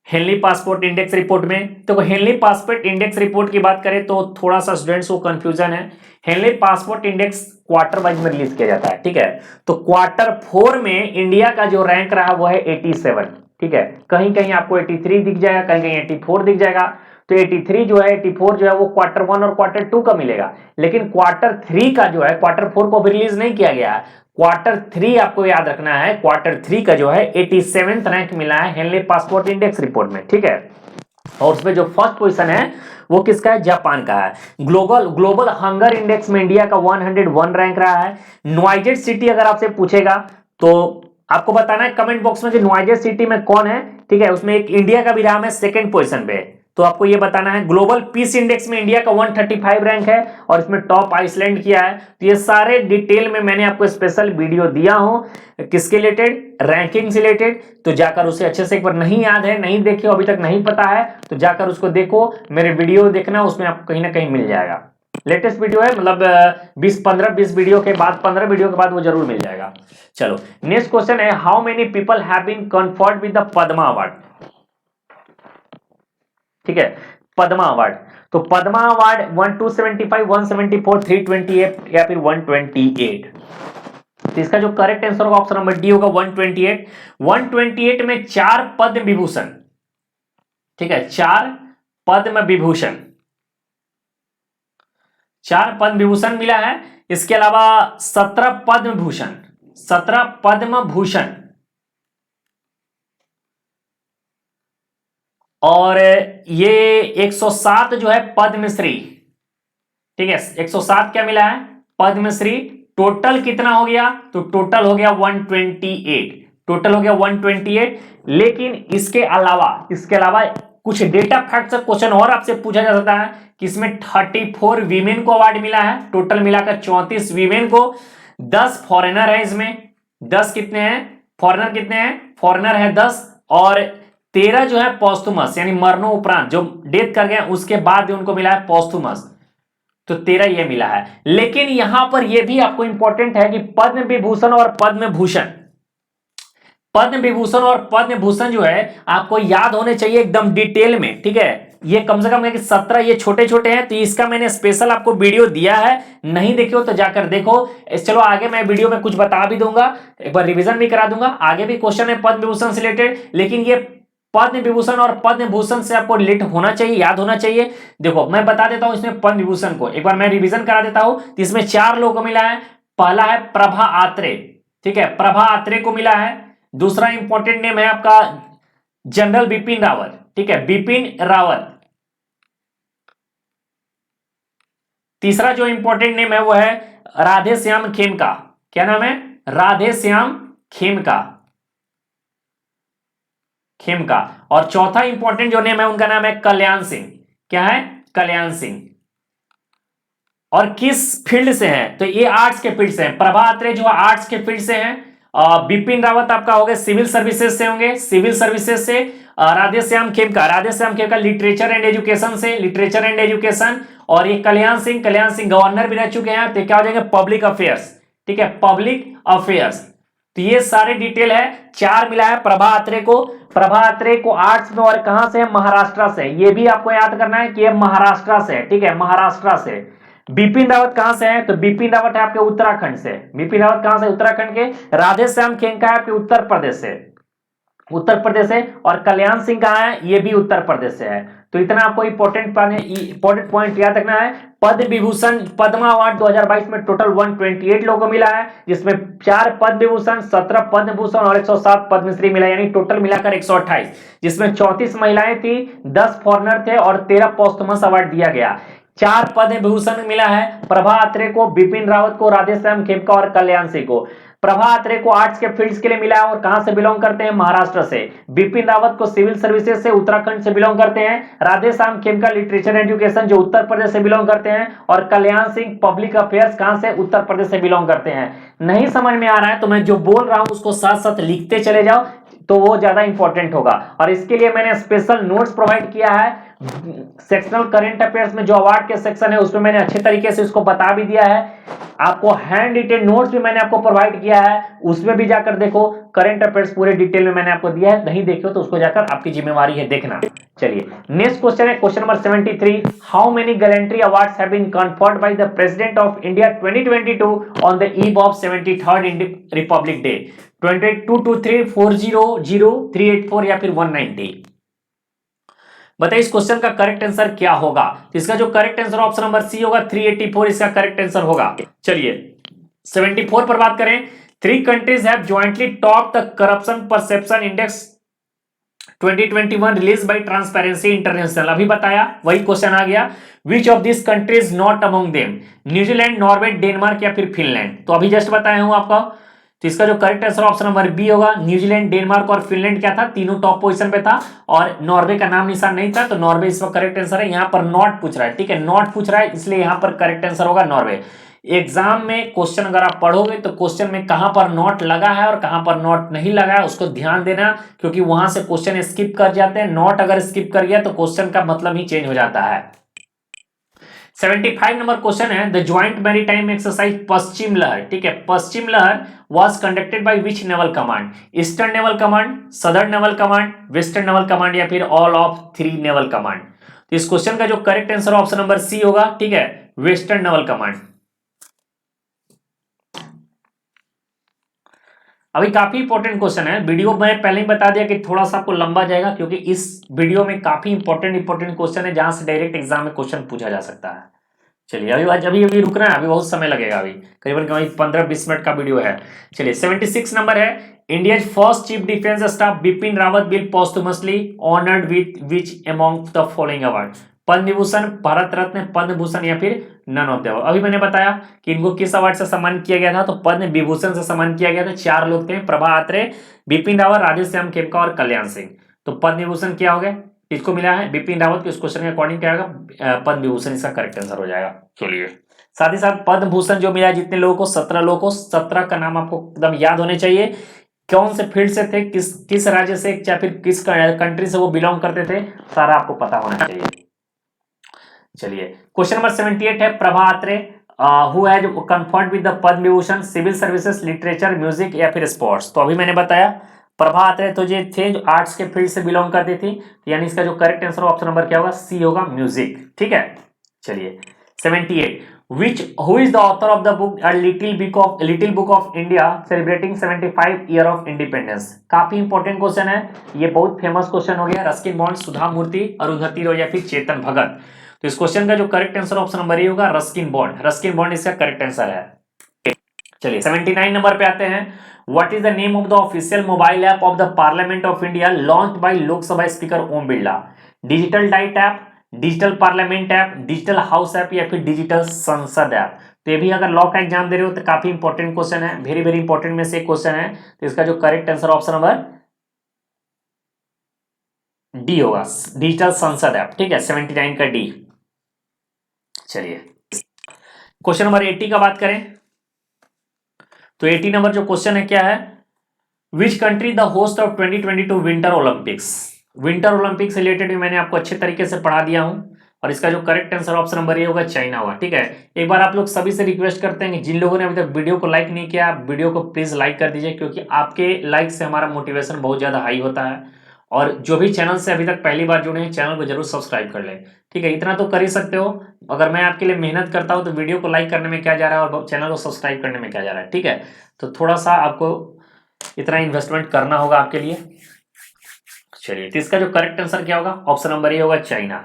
Henley passport index report में, तो हेनली पासपोर्ट इंडेक्स रिपोर्ट की बात करें तो थोड़ा सा स्टूडेंट्स को कंफ्यूजन है। Henley passport index quarter wise में रिलीज किया जाता है। ठीक है, तो क्वार्टर 4 में इंडिया का जो रैंक रहा वो है 87। ठीक है, कहीं कहीं आपको 83 दिख जाएगा, कहीं कहीं 84 दिख जाएगा। तो 83 जो है, 84 जो है वो क्वार्टर 1 और क्वार्टर 2 का मिलेगा। लेकिन क्वार्टर 3 का जो है, क्वार्टर 4 को भी रिलीज नहीं किया गया है। क्वार्टर 3 आपको याद रखना है, क्वार्टर 3 का जो है 87th रैंक मिला है हेनली पासपोर्ट इंडेक्स रिपोर्ट में। ठीक है, और उसमें जो फर्स्ट पोजीशन है वो किसका है? जापान का है। ग्लोबल हंगर इंडेक्स में इंडिया का 101 रैंक रहा है। नोएजेट सिटी अगर आपसे पूछेगा तो आपको बताना है कमेंट बॉक्स में कि नोएजेट सिटी में कौन है। ठीक है, उसमें एक इंडिया का भी नाम है सेकंड पोजीशन पे, तो आपको ये बताना है। ग्लोबल पीस इंडेक्स में इंडिया का 135 रैंक है और इसमें टॉप आइसलैंड किया है। तो ये सारे डिटेल में मैंने आपको स्पेशल वीडियो दिया हूं किसके रिलेटेड? रैंकिंग से रिलेटेड। तो जाकर उसे अच्छे से, एक बार नहीं याद है, नहीं देखे अभी तक, नहीं पता है, तो जाकर उसको देखो, मेरे वीडियो देखना, उसमें आपको कहीं ना कहीं मिल जाएगा। लेटेस्ट वीडियो है, मतलब 20 वीडियो के बाद, 15 वीडियो के बाद वो जरूर मिल जाएगा। चलो नेक्स्ट क्वेश्चन है, how many people have been conferred with the Padma award? ठीक है, पद्मा अवार्ड। तो पद्मा अवार्ड 1275, 174, 328 या फिर 128। तो इसका जो करेक्ट आंसर होगा ऑप्शन नंबर डी होगा 128। 128 में 4 पद्म विभूषण, ठीक है, 4 पद्म विभूषण, 4 पद्म विभूषण मिला है। इसके अलावा 17 पद्म भूषण, 17 पद्म भूषण, और ये 107 जो है पद्मश्री। ठीक है, 107 क्या मिला है? पद्मश्री। टोटल कितना हो गया? तो टोटल हो गया 128, टोटल हो गया 128। लेकिन इसके अलावा कुछ डेटा फैक्ट क्वेश्चन और आपसे पूछा जा सकता है कि इसमें 34 वीमेन को अवार्ड मिला है, टोटल मिलाकर 34 वीमेन को, 10 फॉरेनर है इसमें, 10 कितने हैं? फॉरेनर कितने हैं? फॉरेनर है 10, और 13 जो है पॉस्थुमस, यानी मरणों उपरांत जो डेथ कर गए उसके बाद उनको मिला है पॉस्थुमस, तो 13 ये मिला है। लेकिन यहां पर यह भी आपको इंपॉर्टेंट है कि पद्म विभूषण और पद्म भूषण, पद्म विभूषण और पद्म भूषण जो है आपको याद होने चाहिए एकदम डिटेल में। ठीक है, ये कम से कम है कि 17 ये छोटे छोटे हैं, तो इसका मैंने स्पेशल आपको वीडियो दिया है, नहीं देखे हो तो जाकर देखो। चलो आगे मैं वीडियो में कुछ बता भी दूंगा, एक बार रिवीजन भी करा दूंगा, आगे भी क्वेश्चन है पद्म विभूषण से रिलेटेड। लेकिन ये पद्म विभूषण और पद्म भूषण से आपको रिलेट होना चाहिए, याद होना चाहिए। देखो मैं बता देता हूं इसमें पद्म विभूषण को, एक बार मैं रिवीजन करा देता हूं। तो इसमें 4 लोगों को मिला है। पहला है प्रभा आत्रे, ठीक है, प्रभा आत्रे को मिला है। दूसरा इंपॉर्टेंट नेम है आपका जनरल बिपिन रावत, ठीक है, बिपिन रावत। तीसरा जो इंपॉर्टेंट नेम है वो है राधे श्याम खेमका। क्या नाम है? राधे श्याम खेमका, खेमका। और चौथा इंपॉर्टेंट जो नेम है उनका नाम है कल्याण सिंह। क्या है? कल्याण सिंह। और किस फील्ड से हैं? तो ये आर्ट्स के फील्ड से हैं। प्रभा अत्रे जो है आर्ट्स के फील्ड से हैं। बिपिन रावत आपका हो गए सिविल सर्विसेज से होंगे, सिविल सर्विसेज से। Radhe Shyam Khemka literature and education से, लिटरेचर एंड एजुकेशन। और ये कल्याण सिंह गवर्नर भी रह चुके हैं, तो क्या हो जाएंगे? पब्लिक अफेयर्स, ठीक है, पब्लिक अफेयर्स। तो ये सारे डिटेल है। 4 मिला है प्रभा अत्रे को। प्रभा अत्रे को आर्ट्स में, और कहां से? महाराष्ट्र से। ये भी आपको याद करना है कि ये महाराष्ट्र से, ठीक है, महाराष्ट्र से। बिपिन रावत कहां से है? तो बिपिन रावत है आपके उत्तराखंड से। बिपिन रावत कहां से? उत्तराखंड के। राधे श्याम खेमका है आपके उत्तर प्रदेश से। उत्तर प्रदेश से, और कल्याण सिंह कहाँ है, ये भी उत्तर प्रदेश से है। तो इतना आपको इंपॉर्टेंट पॉइंट याद रखना है। पद्म विभूषण पद्मा अवार्ड 2022 में टोटल 128 लोगों को मिला है, जिसमें 4 पद्म विभूषण, 17 पद्म भूषण और 107 पद्मश्री मिला, यानी टोटल मिलाकर 128, जिसमें 34 महिलाएं थी, 10 फॉरनर थे और 13 पोस्टमस अवार्ड दिया गया। 4 पद्म विभूषण मिला है प्रभा अत्रे को, बिपिन रावत को, राधेश्याम खेमका और कल्याण सिंह को। प्रभा अत्रे को आर्ट्स के फील्ड्स के लिए मिला है और कहां से बिलोंग करते हैं, महाराष्ट्र से। बिपिन रावत को सिविल सर्विसेज से, उत्तराखंड से बिलोंग करते हैं। राधेश्याम खेमका लिटरेचर एजुकेशन, जो उत्तर प्रदेश से बिलोंग करते हैं। और कल्याण सिंह पब्लिक अफेयर्स, कहां से, उत्तर प्रदेश से बिलोंग करते हैं। नहीं समझ में आ रहा है तो मैं जो बोल रहा हूं उसको साथ साथ लिखते चले जाओ, तो वो ज्यादा इंपॉर्टेंट होगा। और इसके लिए मैंने स्पेशल नोट्स प्रोवाइड किया है। सेक्शनल करंट अफेयर्स में जो अवार्ड के सेक्शन है उसमें मैंने अच्छे तरीके से इसको बता भी दिया है। आपको हैंड रिटेन नोट्स भी मैंने आपको प्रोवाइड किया है, उसमें भी जाकर देखो। करंट अफेयर्स पूरे डिटेल में मैंने आपको दिया है, नहीं देखो तो उसको जाकर आपकी जिम्मेवारी है देखना। चलिए नेक्स्ट क्वेश्चन है question number 73। How many gallantry awards have been conferred by the president of India 2022 on the eve of 73rd republic day? 2223, 400, 384 या फिर 190? बताइए इस क्वेश्चन का करेक्ट आंसर क्या होगा। तो इसका जो correct answer option number C होगा, 384 इसका करेक्ट आंसर होगा। चलिए 74 पर बात करें। 3 countries have jointly top the corruption perception index 2021 release by transparency international. अभी बताया, वही क्वेश्चन आ गया। विच of this countries not among them? New Zealand, Norway, Denmark या फिर फिनलैंड? तो अभी जस्ट बताया हूं आपको। तो इसका जो correct answer option number B होगा। न्यूजीलैंड, डेनमार्क और फिनलैंड क्या था, तीनों टॉप पोजीशन पे था, और नॉर्वे का नाम निशान नहीं था, तो नॉर्वे इसका करेक्ट आंसर है। यहां पर नॉट पूछ रहा है, ठीक है, नॉट पूछ रहा है, इसलिए यहां पर करेक्ट आंसर होगा नॉर्वे। एग्जाम में क्वेश्चन अगर आप पढ़ोगे तो क्वेश्चन में कहां पर नॉट लगा है और कहां पर नॉट नहीं लगा है उसको ध्यान देना, क्योंकि वहां से क्वेश्चन स्किप कर जाते हैं। नॉट अगर स्किप कर गया तो क्वेश्चन का मतलब ही चेंज हो जाता है। 75 नंबर क्वेश्चन है, द ज्वाइंट मैरीटाइम एक्सरसाइज पश्चिम लहर, ठीक है, पश्चिम लहर was conducted by which naval command? Eastern naval command, southern naval command, western naval command या फिर ऑल ऑफ 3 नेवल कमांड? तो इस क्वेश्चन का जो correct answer option number C होगा, ठीक है, वेस्टर्न नेवल कमांड। अभी काफी इंपॉर्टेंट क्वेश्चन है, वीडियो में पहले ही बता दिया कि थोड़ा सा आपको लंबा जाएगा, क्योंकि इस वीडियो में काफी इंपॉर्टेंट क्वेश्चन है जहां से डायरेक्ट एग्जाम में क्वेश्चन पूछा जा सकता है। चलिए अभी रुकना है, अभी बहुत समय लगेगा, अभी करीबन 15-20 मिनट का वीडियो है। चलिए 76 नंबर है, India first chief defence staff Bipin Rawat will posthumously honoured with which among the following award? Padma Vibhushan, Bharat Ratna, Padma Bhushan या फिर नन ऑफ द अबव? अभी मैंने बताया कि इनको किस अवार्ड से सम्मान किया गया था, तो पद्म विभूषण से सम्मान किया गया था। 4 लोग थे, प्रभा अत्रे, बिपिन रावत, राधेश्याम खेमका और कल्याण सिंह। तो पद्म विभूषण क्या हो गया, इसको मिला है बिपिन रावत को। इस क्वेश्चन के अकॉर्डिंग क्या होगा, पद्म विभूषण इसका करेक्ट आंसर हो जाएगा। चलिए साथ ही साथ पद्म भूषण जो मिला जितने लोगों को, 17 लोगों को, 17 का नाम आपको एकदम याद होने चाहिए। कौन से फील्ड से थे, किस राज्य से या फिर किस कंट्री से वो बिलोंग करते थे, सारा आपको पता होना चाहिए। चलिए क्वेश्चन नंबर 78 है, Prabha Atre who has conferred with the Padma Vibhushan, civil services, literature, music या फिर स्पोर्ट्स? तो अभी मैंने बताया प्रभा अत्रे तो ये थे जो आर्ट्स के फील्ड से बिलोंग करती थी, तो यानी इसका जो करेक्ट आंसर ऑप्शन नंबर क्या होगा, सी होगा, म्यूजिक, ठीक है। चलिए 78, which who is the author of the book A Little Book of India celebrating 75 year of independence? काफी इंपॉर्टेंट क्वेश्चन है, ये बहुत फेमस क्वेश्चन हो गया। रस्किन बॉन्ड, सुधा मूर्ति, अरुंधति रॉय या फिर चेतन भगत? तो इस क्वेश्चन का जो correct answer option number A होगा, रस्किन बॉन्ड। रस्किन बॉन्ड इसका करेक्ट आंसर है। चलिए 79 नंबर पे आते हैं, what is the name of the official mobile app of the parliament of India launch by Lok Sabha speaker Om Birla? Digital diet app, digital parliament app, digital house app या फिर digital संसद ऐप? तो ये भी अगर लॉ का एग्जाम दे रहे हो तो काफी इंपॉर्टेंट क्वेश्चन है, वेरी वेरी इंपॉर्टेंट में से एक क्वेश्चन है। तो इसका जो correct answer option number D होगा, डिजिटल संसद ऐप, ठीक है, 79 का डी। चलिए क्वेश्चन नंबर 80 का बात करें तो 80 नंबर जो क्वेश्चन है क्या है, which country the host of 2022 winter Olympics? Winter Olympics से रिलेटेड भी मैंने आपको अच्छे तरीके से पढ़ा दिया हूं, और इसका जो correct answer option number A होगा, चाइना होगा, ठीक है। एक बार आप लोग सभी से रिक्वेस्ट करते हैं कि जिन लोगों ने अभी तक वीडियो को लाइक नहीं किया, वीडियो को प्लीज लाइक कर दीजिए, क्योंकि आपके लाइक से हमारा मोटिवेशन बहुत ज्यादा हाई होता है। और जो भी चैनल से अभी तक पहली बार जुड़े हैं, चैनल को जरूर सब्सक्राइब कर लें, ठीक है। इतना तो कर ही सकते हो, अगर मैं आपके लिए मेहनत करता हूं तो वीडियो को लाइक करने में क्या जा रहा है और चैनल को सब्सक्राइब करने में क्या जा रहा है, ठीक है। तो थोड़ा सा आपको इतना इन्वेस्टमेंट करना होगा आपके लिए। चलिए, तो इसका जो करेक्ट आंसर क्या होगा, ऑप्शन नंबर ए होगा चाइना।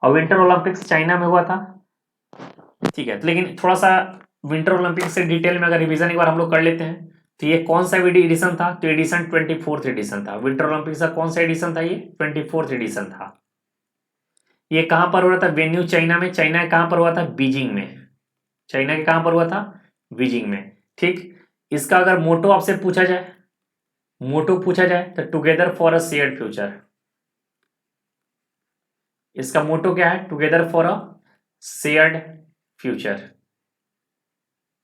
और विंटर ओलंपिक्स चाइना में हुआ था, ठीक है। तो लेकिन थोड़ा सा विंटर ओलंपिक्स से डिटेल में अगर रिवीजन एक बार हम लोग कर लेते हैं, तो ये कौन सा एडिशन था, तो एडिशन 24th एडिशन था। विंटर ओलंपिक्स का कौन सा एडिशन था, ये 24th एडिशन था। ये कहां पर हो रहा था, वेन्यू चाइना में। चाइना कहां पर हुआ था, बीजिंग में। चाइना के कहां पर हुआ था, बीजिंग में, ठीक। इसका अगर मोटो आपसे पूछा जाए, मोटो पूछा जाए तो together for a shared future. इसका मोटो क्या है, together for a shared future,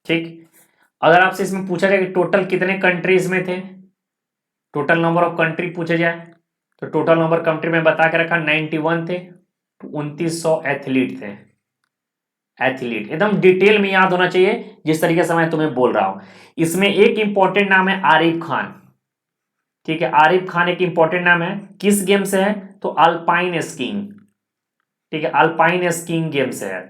ठीक। अगर आपसे इसमें पूछा जाए कि टोटल कितने कंट्रीज में थे, टोटल नंबर ऑफ कंट्री पूछे जाए, तो टोटल नंबर कंट्री में बता के रखा 91 थे, 2900 एथलीट थे। एथलीट एकदम डिटेल में याद होना चाहिए, जिस तरीके से मैं तुम्हें बोल रहा हूं। इसमें एक इंपॉर्टेंट नाम है आरिफ खान, ठीक है। आरिफ खान एक इंपॉर्टेंट नाम है, किस गेम से है, तो अल्पाइन स्कीइंग, ठीक है। अल्पाइन स्कीइंग गेम से है,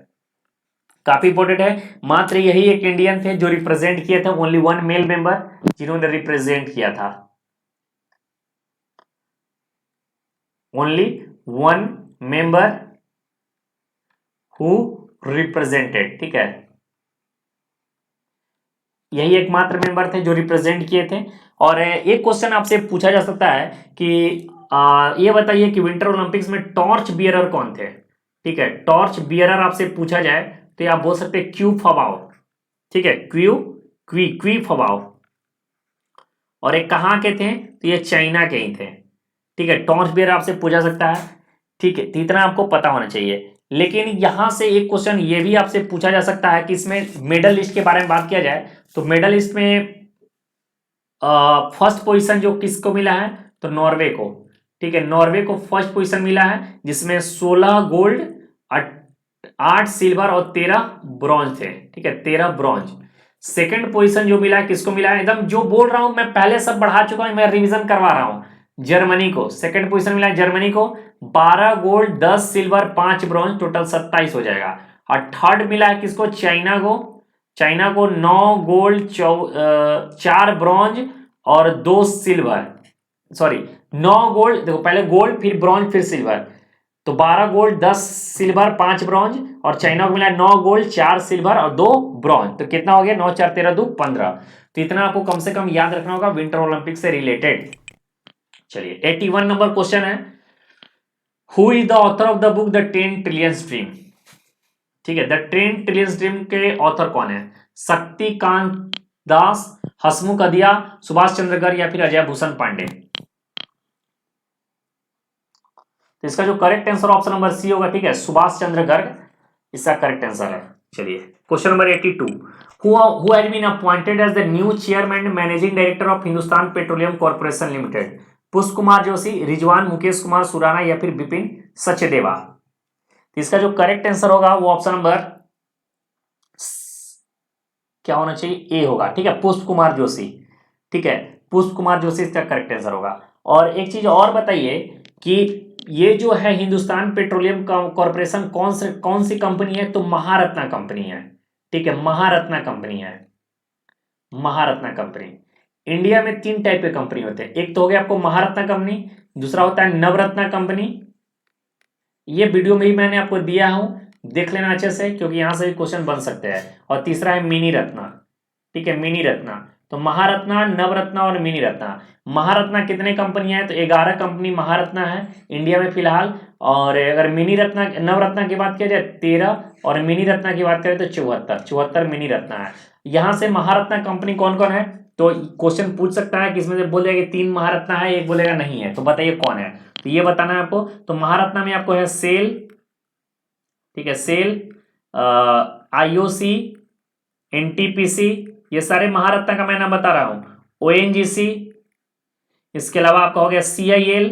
काफी इंपॉर्टेंट है। मात्र यही एक इंडियन थे जो रिप्रेजेंट किए थे, ओनली वन मेल मेंबर जिन्होंने रिप्रेजेंट किया था, only one member who represented, ठीक है। यही एकमात्र मेंबर थे जो रिप्रेजेंट किए थे। और एक क्वेश्चन आपसे पूछा जा सकता है कि ये बताइए कि विंटर ओलंपिक्स में टॉर्च बियरर कौन थे, ठीक है। टॉर्च बियरर आपसे पूछा जाए तो आप बोल सकते हैं क्यू फबाओ, ठीक है। क्वी फबाओ। और एक कहां के थे, तो ये चाइना के ही थे, ठीक है। टॉर्च बियरर आपसे पूछा सकता है, ठीक है। तो इतना आपको पता होना चाहिए। लेकिन यहां से एक क्वेश्चन ये भी आपसे पूछा जा सकता है कि इसमें मेडल लिस्ट के बारे में बात किया जाए, तो मेडल लिस्ट में फर्स्ट पोजीशन जो किसको मिला है, तो नॉर्वे को, ठीक है। नॉर्वे को फर्स्ट पोजीशन मिला है, जिसमें 16 गोल्ड, 8 सिल्वर और 13 ब्रॉन्ज थे, ठीक है। 13 ब्रॉन्ज। सेकंड पोजीशन जो मिला है, किसको मिला है, एकदम जो बोल रहा हूं मैं पहले सब बढ़ा चुका हूं, मैं रिवीजन करवा रहा हूं। जर्मनी को सेकंड पोजीशन मिला है, जर्मनी को 12 गोल्ड, 10 सिल्वर, 5 ब्रॉन्ज, टोटल 27 हो जाएगा। और थर्ड मिला है किसको, चाइना को। चाइना को 9 गोल्ड, 4 ब्रॉन्ज और 2 सिल्वर, सॉरी 9 गोल्ड, देखो पहले गोल्ड फिर ब्रॉन्ज फिर सिल्वर, तो 12 गोल्ड, 10 सिल्वर, 5 ब्रॉन्ज। और चाइना को मिला 9 गोल्ड, 4 सिल्वर और 2 ब्रॉन्ज, तो कितना हो गया, 9 4 13 2 15। तो इतना आपको कम से कम याद रखना होगा विंटर ओलंपिक से रिलेटेड। चलिए 81 नंबर क्वेश्चन है, who is the author of the book the 10 trillion dream, ठीक है। द 10 ट्रिलियन ड्रीम के ऑथर कौन है, शक्तिकांत दास, हसमुख अदिया, सुभाष चंद्र गर्ग या फिर अजय भूषण पांडे। तो इसका जो correct answer option number C होगा, ठीक है, सुभाष चंद्र गर्ग इसका करेक्ट आंसर है। चलिए question number 82, who had been appointed as the new chairman and managing director of Hindustan petroleum corporation limited, पुष्प कुमार जोशी, रिजवान, मुकेश कुमार सुराना या फिर विपिन सचदेवा। तो इसका जो करेक्ट आंसर होगा वो ऑप्शन नंबर क्या होना चाहिए, ए होगा, ठीक है, पुष्प कुमार जोशी, ठीक है। पुष्प कुमार जोशी इसका करेक्ट आंसर होगा। और एक चीज और बताइए कि ये जो है हिंदुस्तान पेट्रोलियम कॉर्पोरेशन कौन सी कंपनी है, तो महारत्ना कंपनी है, ठीक है। महारत्ना कंपनी है, महारत्ना कंपनी। इंडिया में 3 टाइप के कंपनी होते हैं, एक तो हो गया आपको महारत्ना कंपनी, दूसरा होता है नवरत्ना कंपनी, ये वीडियो में ही मैंने आपको दिया हूं, देख लेना अच्छे से क्योंकि यहां से भी क्वेश्चन बन सकते हैं। और तीसरा है मिनी रत्ना, ठीक है, मिनी रत्ना। तो महारत्ना, नवरत्ना और मिनी रत्ना। महारत्ना कितने कंपनियां हैं, तो 11 कंपनी महारत्ना है इंडिया में फिलहाल। और अगर मिनी रत्ना नवरत्ना की बात किया जाए 13, और मिनी रत्ना की बात करें तो 74 मिनी रत्ना है। यहां से महारत्ना कंपनी कौन कौन है, तो क्वेश्चन पूछ सकता है कि इसमें से बोलेगा कि 3 महारत्ना है, एक बोलेगा नहीं है, तो बताइए कौन है, तो ये बताना है आपको। तो महारत्ना में आपको है सेल, ठीक है, सेल, आईओसी, एनटीपीसी, ये सारे महारत्ना का मैं नाम बता रहा हूं, ओएनजीसी, इसके अलावा आपका हो गया सीआईएल,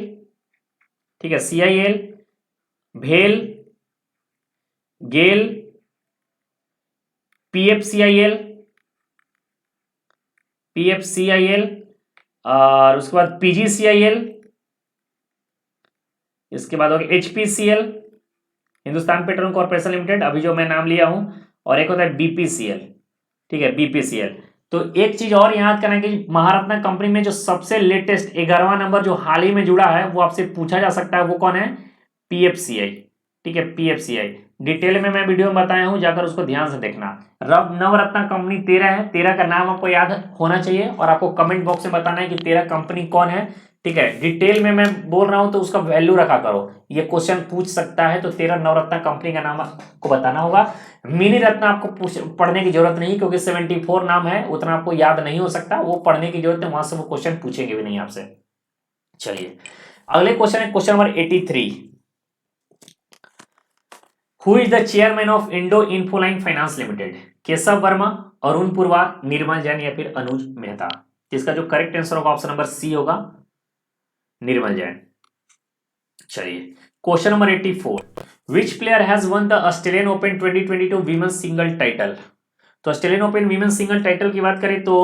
ठीक है, सीआईएल, भेल, गेल, पीएफसीआईएल, पीएफसीआईएल, और उसके बाद पीजीसीआईएल, इसके बाद हो गया HPCL, Hindustan petroleum corporation limited, अभी जो मैं नाम लिया हूं, और एक होता है बीपीसीएल, ठीक है, बीपीसीएल। तो एक चीज और याद करना कि महारत्ना कंपनी में जो सबसे लेटेस्ट 11वां नंबर जो हाल ही में जुड़ा है वो आपसे पूछा जा सकता है, वो कौन है? पीएफसीआई। ठीक है, पीएफसीआई डिटेल में मैं वीडियो में बताया हूं, जाकर उसको ध्यान से देखना। नवरत्ना कंपनी 13 है, 13 का नाम आपको याद होना चाहिए और आपको कमेंट बॉक्स में बताना है कि 13 कंपनी कौन है। ठीक है, डिटेल में मैं बोल रहा हूं तो उसका वैल्यू रखा करो, ये क्वेश्चन पूछ सकता है। तो 13 नवरत्ना कंपनी का नाम आपको बताना होगा। मिनी रत्न आपको पढ़ने की जरूरत नहीं, क्योंकि 74 नाम है, उतना आपको याद नहीं हो सकता, वो पढ़ने की जरूरत है, वहां से वो क्वेश्चन पूछेंगे भी नहीं आपसे। चलिए अगले क्वेश्चन है question number 83। Who is the chairman of Indo Infoline finance limited? Keshav Verma, Arun Purwar, Nirmal Jain या फिर अनुज मेहता? इसका जो करेक्ट आंसर होगा ऑप्शन नंबर सी होगा, निर्मल जैन। चलिए question number 84। Which player has won the Australian open 2022 women's single title? तो Australian open women's single title की बात करें तो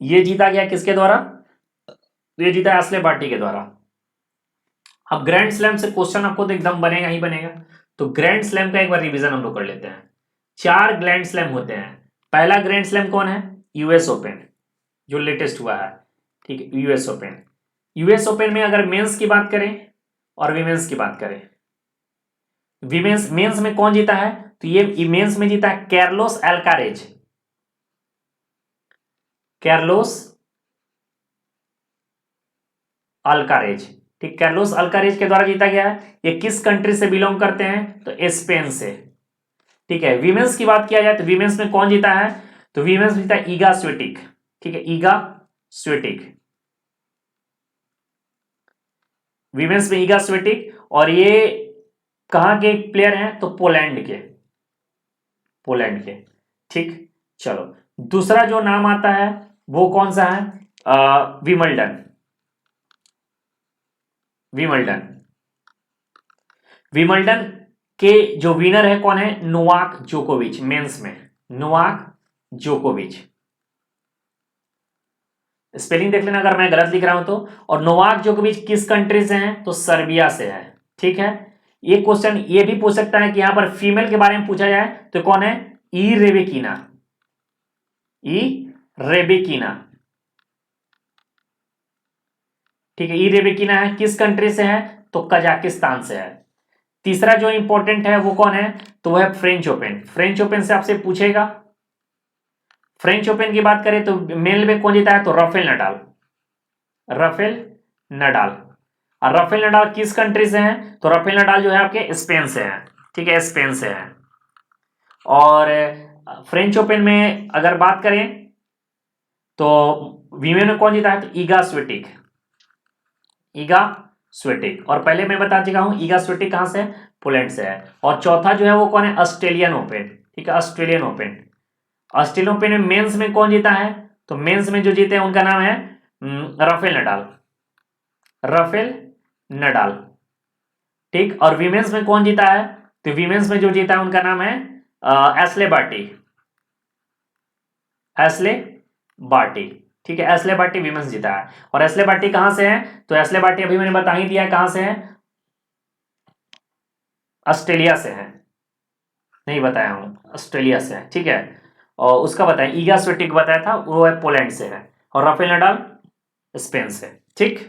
ये जीता गया किसके द्वारा? ये जीता एशले बार्टी के द्वारा। अब ग्रैंड स्लैम से क्वेश्चन आपको तो एकदम बनेगा ही बनेगा, तो ग्रैंड स्लैम का एक बार रिवीजन हम लोग कर लेते हैं। 4 ग्रैंड स्लैम होते हैं। पहला ग्रैंड स्लैम कौन है? यूएस ओपन, जो लेटेस्ट हुआ है। ठीक है, यूएस ओपन। यूएस ओपन में अगर मेंस की बात करें और विमेंस की बात करें, विमेंस मेंस में कौन जीता है? तो ये मेंस में जीता है कार्लोस अल्कारेज। कार्लोस अल्कारेज, ठीक, कार्लोस अल्कारेज के द्वारा जीता गया है। ये किस कंट्री से बिलोंग करते हैं? तो स्पेन से। ठीक है, विमेंस की बात किया जाए तो विमेंस में कौन जीता है? तो विमेंस जीता है ईगा स्विटिक। ठीक है, ईगा स्विटिक, विमेंस में ईगा स्विटिक। और ये कहां के प्लेयर हैं? तो पोलैंड के, पोलैंड के। ठीक, चलो दूसरा जो नाम आता है वो कौन सा है? विमल्डन। विमल्डन, विमल्डन के जो विनर है कौन है? नोवाक जोकोविच। मेंस में नोवाक जोकोविच। स्पेलिंग देख लेना अगर मैं गलत लिख रहा हूं तो। और नोवाक जोकोविच किस कंट्री से हैं? तो सर्बिया से है। ठीक है, ये क्वेश्चन ये भी पूछ सकता है कि यहां पर फीमेल के बारे में पूछा जाए तो कौन है? ई रेबेकिना। ई रेबेकिना, ठीक है, ई रेबेकिना है, किस कंट्री से है? तो कजाकिस्तान से है। तीसरा जो इंपॉर्टेंट है वो कौन है? तो वह है फ्रेंच ओपन। फ्रेंच ओपन से आपसे पूछेगा। फ्रेंच ओपन की बात करें तो मेल में कौन जीता है? तो राफेल नडाल। Rafael Nadal. और राफेल नडाल किस कंट्री से हैं? तो राफेल नडाल जो है आपके स्पेन से है। ठीक है, स्पेन से है। और फ्रेंच ओपन में अगर बात करें तो वीमेन में कौन जीता है? तो ईगा स्विटिक। ईगा स्विटिक। और पहले मैं बता चुका हूं ईगा स्विटिक कहां से है? पोलैंड से है। और चौथा जो है वो कौन है? Australian open. ठीक है, ऑस्ट्रेलियन ओपन। ऑस्ट्रेलियन ओपन में मेंस में कौन जीता है? तो मेंस में जो जीते हैं उनका नाम है राफेल नडाल। Rafael Nadal. ठीक, और विमेंस में कौन जीता है? तो विमेंस में जो जीता है उनका नाम है एशले बार्टी। Ashleigh Barty. ठीक है, एशले बार्टी विमेंस जीता है। और एशले बार्टी कहां से है? तो एशले बार्टी अभी मैंने बता ही दिया है कहां से है, ऑस्ट्रेलिया से है। नहीं बताया हूं, ऑस्ट्रेलिया से है। ठीक है, और उसका बताया ईगा स्विटिक बताया था, वो है पोलैंड से है। और राफेल नडाल स्पेन से। ठीक,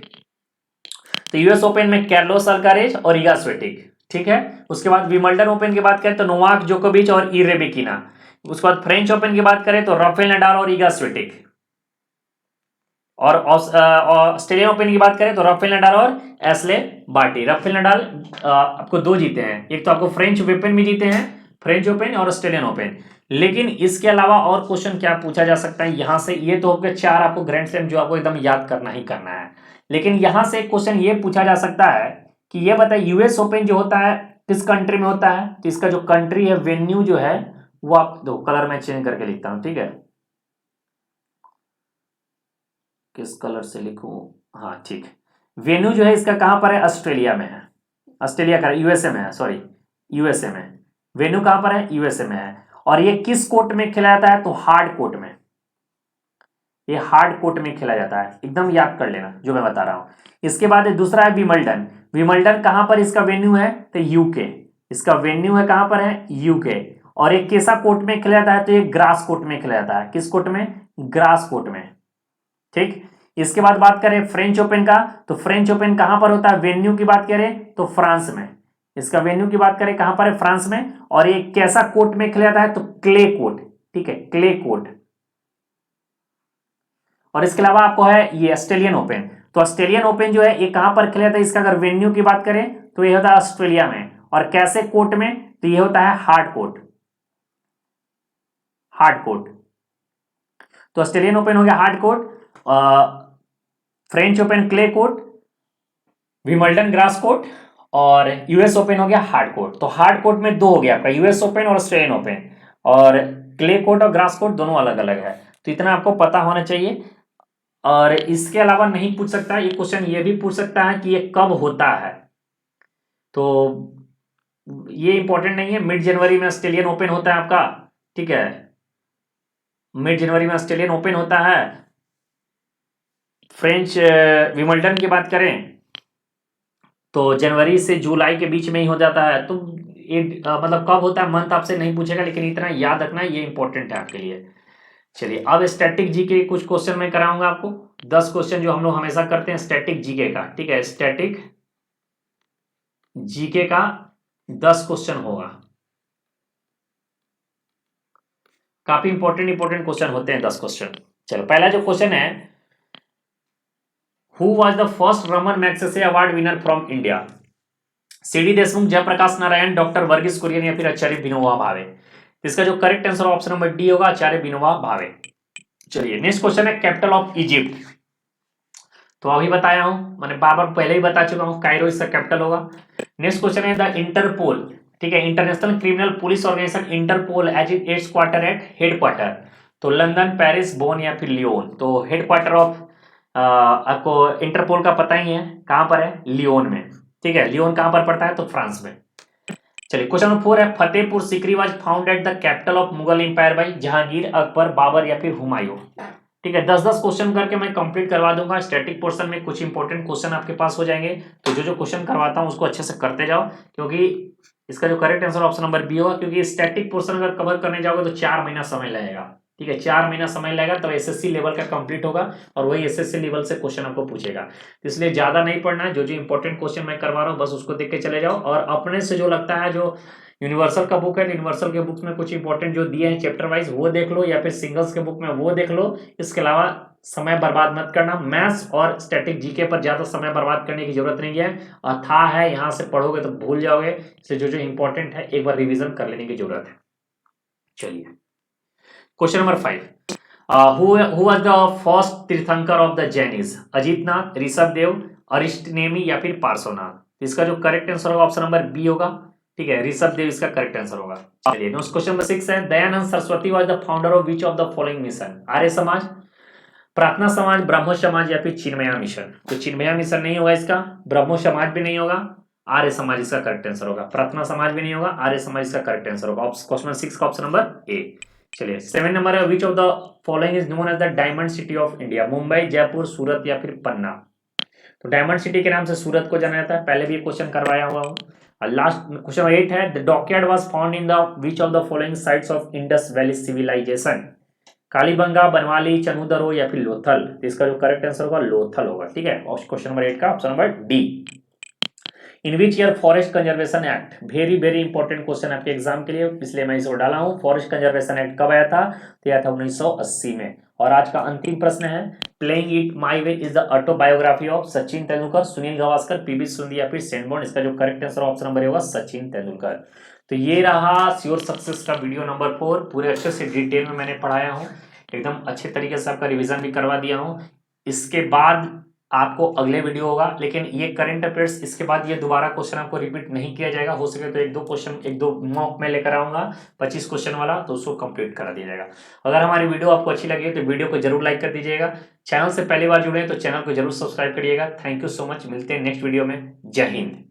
तो यूएस ओपन में कार्लोस अल्कारेज और ईगा स्विटिक। ठीक है, उसके बाद विंबलडन ओपन की बात करें तो नोवाक जोकोविच और ई रेबेकिना। उसके बाद फ्रेंच ओपन की बात करें तो राफेल नडाल और ईगा स्विटिक। और ऑस्ट्रेलियन ओपन की बात करें तो राफेल नडाल और एशले बार्टी। राफेल नडाल आपको 2 जीते हैं, एक तो आपको फ्रेंच ओपन में जीते हैं, फ्रेंच ओपन और ऑस्ट्रेलियन ओपन। लेकिन इसके अलावा और क्वेश्चन क्या पूछा जा सकता है यहां से? ये तो आपके 4 आपको ग्रैंड स्लैम जो आपको एकदम याद करना ही करना है। लेकिन यहां से क्वेश्चन ये पूछा जा सकता है कि ये बताए यूएस ओपन जो होता है किस कंट्री में होता है? तो इसका जो कंट्री है, वेन्यू जो है वो आप दो कलर में चेंज करके लिखता हूं। ठीक है, किस कलर से लिखूं? हाँ ठीक, वेन्यू जो है इसका कहां पर है? ऑस्ट्रेलिया में है। ऑस्ट्रेलिया का यूएसए में है, सॉरी यूएसए में। वेन्यू कहां पर है? यूएसए में है। और ये किस कोर्ट में खेला जाता है? तो हार्ड कोर्ट में। ये हार्ड कोर्ट में खेला जाता है, एकदम याद कर लेना जो मैं बता रहा हूं। इसके बाद दूसरा है विमल्डन। विमल्डन कहां पर इसका वेन्यू है? तो यूके। इसका वेन्यू है कहां पर है? यूके। और एक कैसा कोर्ट में खेला जाता है? तो ये ग्रास कोर्ट में खेला जाता है। किस कोर्ट में? ग्रास कोर्ट में। ठीक, इसके बाद बात करें फ्रेंच ओपन का, तो फ्रेंच ओपन कहां पर होता है, वेन्यू की बात करें तो फ्रांस में। इसका वेन्यू की बात करें कहां पर है, फ्रांस में। और ये कैसा कोर्ट में खेला जाता है, तो क्ले कोर्ट। ठीक है, क्ले कोर्ट। और इसके अलावा आपको है ये ऑस्ट्रेलियन ओपन, तो ऑस्ट्रेलियन ओपन जो है ये कहां पर खेला जाता है, इसका अगर वेन्यू की बात करें तो ये होता है ऑस्ट्रेलिया में। और कैसे कोर्ट में, तो ये होता है हार्ड कोर्ट, हार्ड कोर्ट। तो ऑस्ट्रेलियन ओपन हो गया hard court, French open clay court, Wimbledon grass court, और यूएस ओपन हो गया हार्ड कोर्ट। तो हार्ड कोर्ट में दो हो गया आपका, यूएस ओपन और ऑस्ट्रेलियन ओपन। और क्ले कोर्ट और ग्रास कोर्ट दोनों अलग अलग है, तो इतना आपको पता होना चाहिए। और इसके अलावा नहीं पूछ सकता ये क्वेश्चन, ये भी पूछ सकता है कि ये कब होता है, तो ये इंपॉर्टेंट नहीं है। मिड जनवरी में ऑस्ट्रेलियन ओपन होता है आपका। ठीक है, मिड जनवरी में ऑस्ट्रेलियन ओपन होता है। फ्रेंच विंबलडन की बात करें तो जनवरी से जुलाई के बीच में ही हो जाता है। तो ये मतलब कब होता है मंथ आपसे नहीं पूछेगा, लेकिन इतना याद रखना ये इंपॉर्टेंट है आपके लिए। चलिए, अब स्टैटिक जीके कुछ क्वेश्चन मैं कराऊंगा आपको, 10 क्वेश्चन जो हम लोग हमेशा करते हैं स्टैटिक जीके का। ठीक है, स्टैटिक जीके का 10 क्वेश्चन होगा, काफी इंपॉर्टेंट क्वेश्चन होते हैं 10 क्वेश्चन। चलो, पहला जो क्वेश्चन है, who was the first Raman Magsaysay award winner from India, CD Deshmukh, Jayaprakash Narayan, doctor Verghese Kurien या फिर आचार्य विनोबा भावे। इसका जो correct answer option number D होगा, आचार्य विनोबा भावे। चलिए, नेक्स्ट क्वेश्चन है कैपिटल ऑफ इजिप्ट, तो अभी बताया हूं, मैंने बार बार पहले ही बता चुका हूं, कायरो इसका कैपिटल होगा। नेक्स्ट क्वेश्चन है द इंटरपोल, ठीक है, International Criminal Police Organization Interpol as its quarter at headquarter, तो लंदन, पेरिस, बोन या फिर लियोन। तो हेडक्वार्टर ऑफ आपको इंटरपोल का पता ही है कहां पर है, लियोन में। ठीक है, लियोन कहां पर पड़ता है, तो फ्रांस में। चलिए, क्वेश्चन नंबर 4 है Fatehpur Sikri was founded the capital of Mughal empire by Jahangir, Akbar, Babur या फिर हुमायूं। ठीक है, 10-10 क्वेश्चन करके मैं कंप्लीट करवा दूंगा। स्टैटिक पोर्शन में कुछ इंपॉर्टेंट क्वेश्चन आपके पास हो जाएंगे, तो जो जो क्वेश्चन करवाता हूं उसको अच्छे से करते जाओ, क्योंकि इसका जो correct answer option number B होगा, क्योंकि स्टैटिक पोर्शन अगर कवर करने जाओगे तो 4 महीना समय लगेगा। ठीक है, 4 महीना समय लगेगा, तो एसएससी लेवल का कंप्लीट होगा और वही एसएससी लेवल से क्वेश्चन आपको पूछेगा। तो इसलिए ज्यादा नहीं पढ़ना है, जो जो इंपॉर्टेंट क्वेश्चन मैं करवा रहा हूँ बस उसको देख के चले जाओ। और अपने से जो लगता है, जो यूनिवर्सल का बुक है, यूनिवर्सल के बुक में कुछ इंपॉर्टेंट जो दिए हैं चैप्टर वाइज वो देख लो, या फिर सिंगल्स के बुक में वो देख लो। इसके अलावा समय बर्बाद मत करना, मैथ्स और स्टैटिक जीके पर ज्यादा समय बर्बाद करने की जरूरत नहीं है। अथाह है, यहाँ से पढ़ोगे तो भूल जाओगे, इसलिए जो जो इंपॉर्टेंट है एक बार रिवीजन कर लेने की जरूरत है। चलिए, question number 5, who was the first तीर्थंकर ऑफ द जैनिज, अजीतनाथ, ऋषभदेव, अरिष्टनेमी या फिर पार्श्वनाथ। इसका जो करेक्ट आंसर होगा ऑप्शन नंबर बी होगा। ठीक है, ऋषभदेव इसका करेक्ट आंसर होगा। चलिए, नेक्स्ट क्वेश्चन नंबर 6 है Dayanand Saraswati was the founder of which of the following mission, Arya Samaj, Prarthana समाज, ब्रह्मो समाज या फिर चिन्मया मिशन। तो चिन्मया मिशन नहीं होगा इसका, ब्रह्मो समाज भी नहीं होगा, आर्य समाज इसका करेक्ट आंसर होगा। प्रार्थना समाज भी नहीं होगा, आर्य समाज इसका करेक्ट आंसर होगा। क्वेश्चन 6 का ऑप्शन नंबर ए। चलिए, 7 नंबर है which of the following is known as the diamond city of India, Mumbai, Jaipur, Surat या फिर पन्ना। तो डायमंड सिटी के नाम से सूरत को जाना जाता है, पहले भी क्वेश्चन करवाया हुआ हूँ। लास्ट क्वेश्चन 8 है the dockyard was found in the which of the following sites of Indus valley civilisation, Kalibangan, Banawali, Chanhudaro या फिर लोथल। तो इसका जो करेक्ट आंसर होगा लोथल होगा। ठीक है, क्वेश्चन नंबर 8 का option number D. In which year forest conservation act, very very important question आपके एग्जाम के लिए, इसलिए मैं इसको डाला हूं। फॉरेस्ट कंजर्वेशन एक्ट कब आया था, तो यह था 1980 में। और आज का अंतिम प्रश्न है playing it my way is the autobiography of Sachin Tendulkar, Sunil Gavaskar, PV Sindhu या फिर सेन। इसका जो करेक्ट आंसर ऑप्शन नंबर होगा सचिन तेंदुलकर। तो ये रहा श्योर सक्सेस का वीडियो नंबर 4, पूरे अच्छे से डिटेल में मैंने पढ़ाया हूँ, एकदम अच्छे तरीके से आपका रिवीजन भी करवा दिया हूँ। इसके बाद आपको अगले वीडियो होगा, लेकिन ये करंट अफेयर्स इसके बाद ये दोबारा क्वेश्चन आपको रिपीट नहीं किया जाएगा। हो सके तो एक दो मॉक में लेकर आऊंगा 25 क्वेश्चन वाला, तो उसको कंप्लीट करा दिया जाएगा। अगर हमारी वीडियो आपको अच्छी लगी तो वीडियो को जरूर लाइक कर दीजिएगा। चैनल से पहली बार जुड़े तो चैनल को जरूर सब्सक्राइब करिएगा। थैंक यू सो मच, मिलते हैं नेक्स्ट वीडियो में। जय हिंद।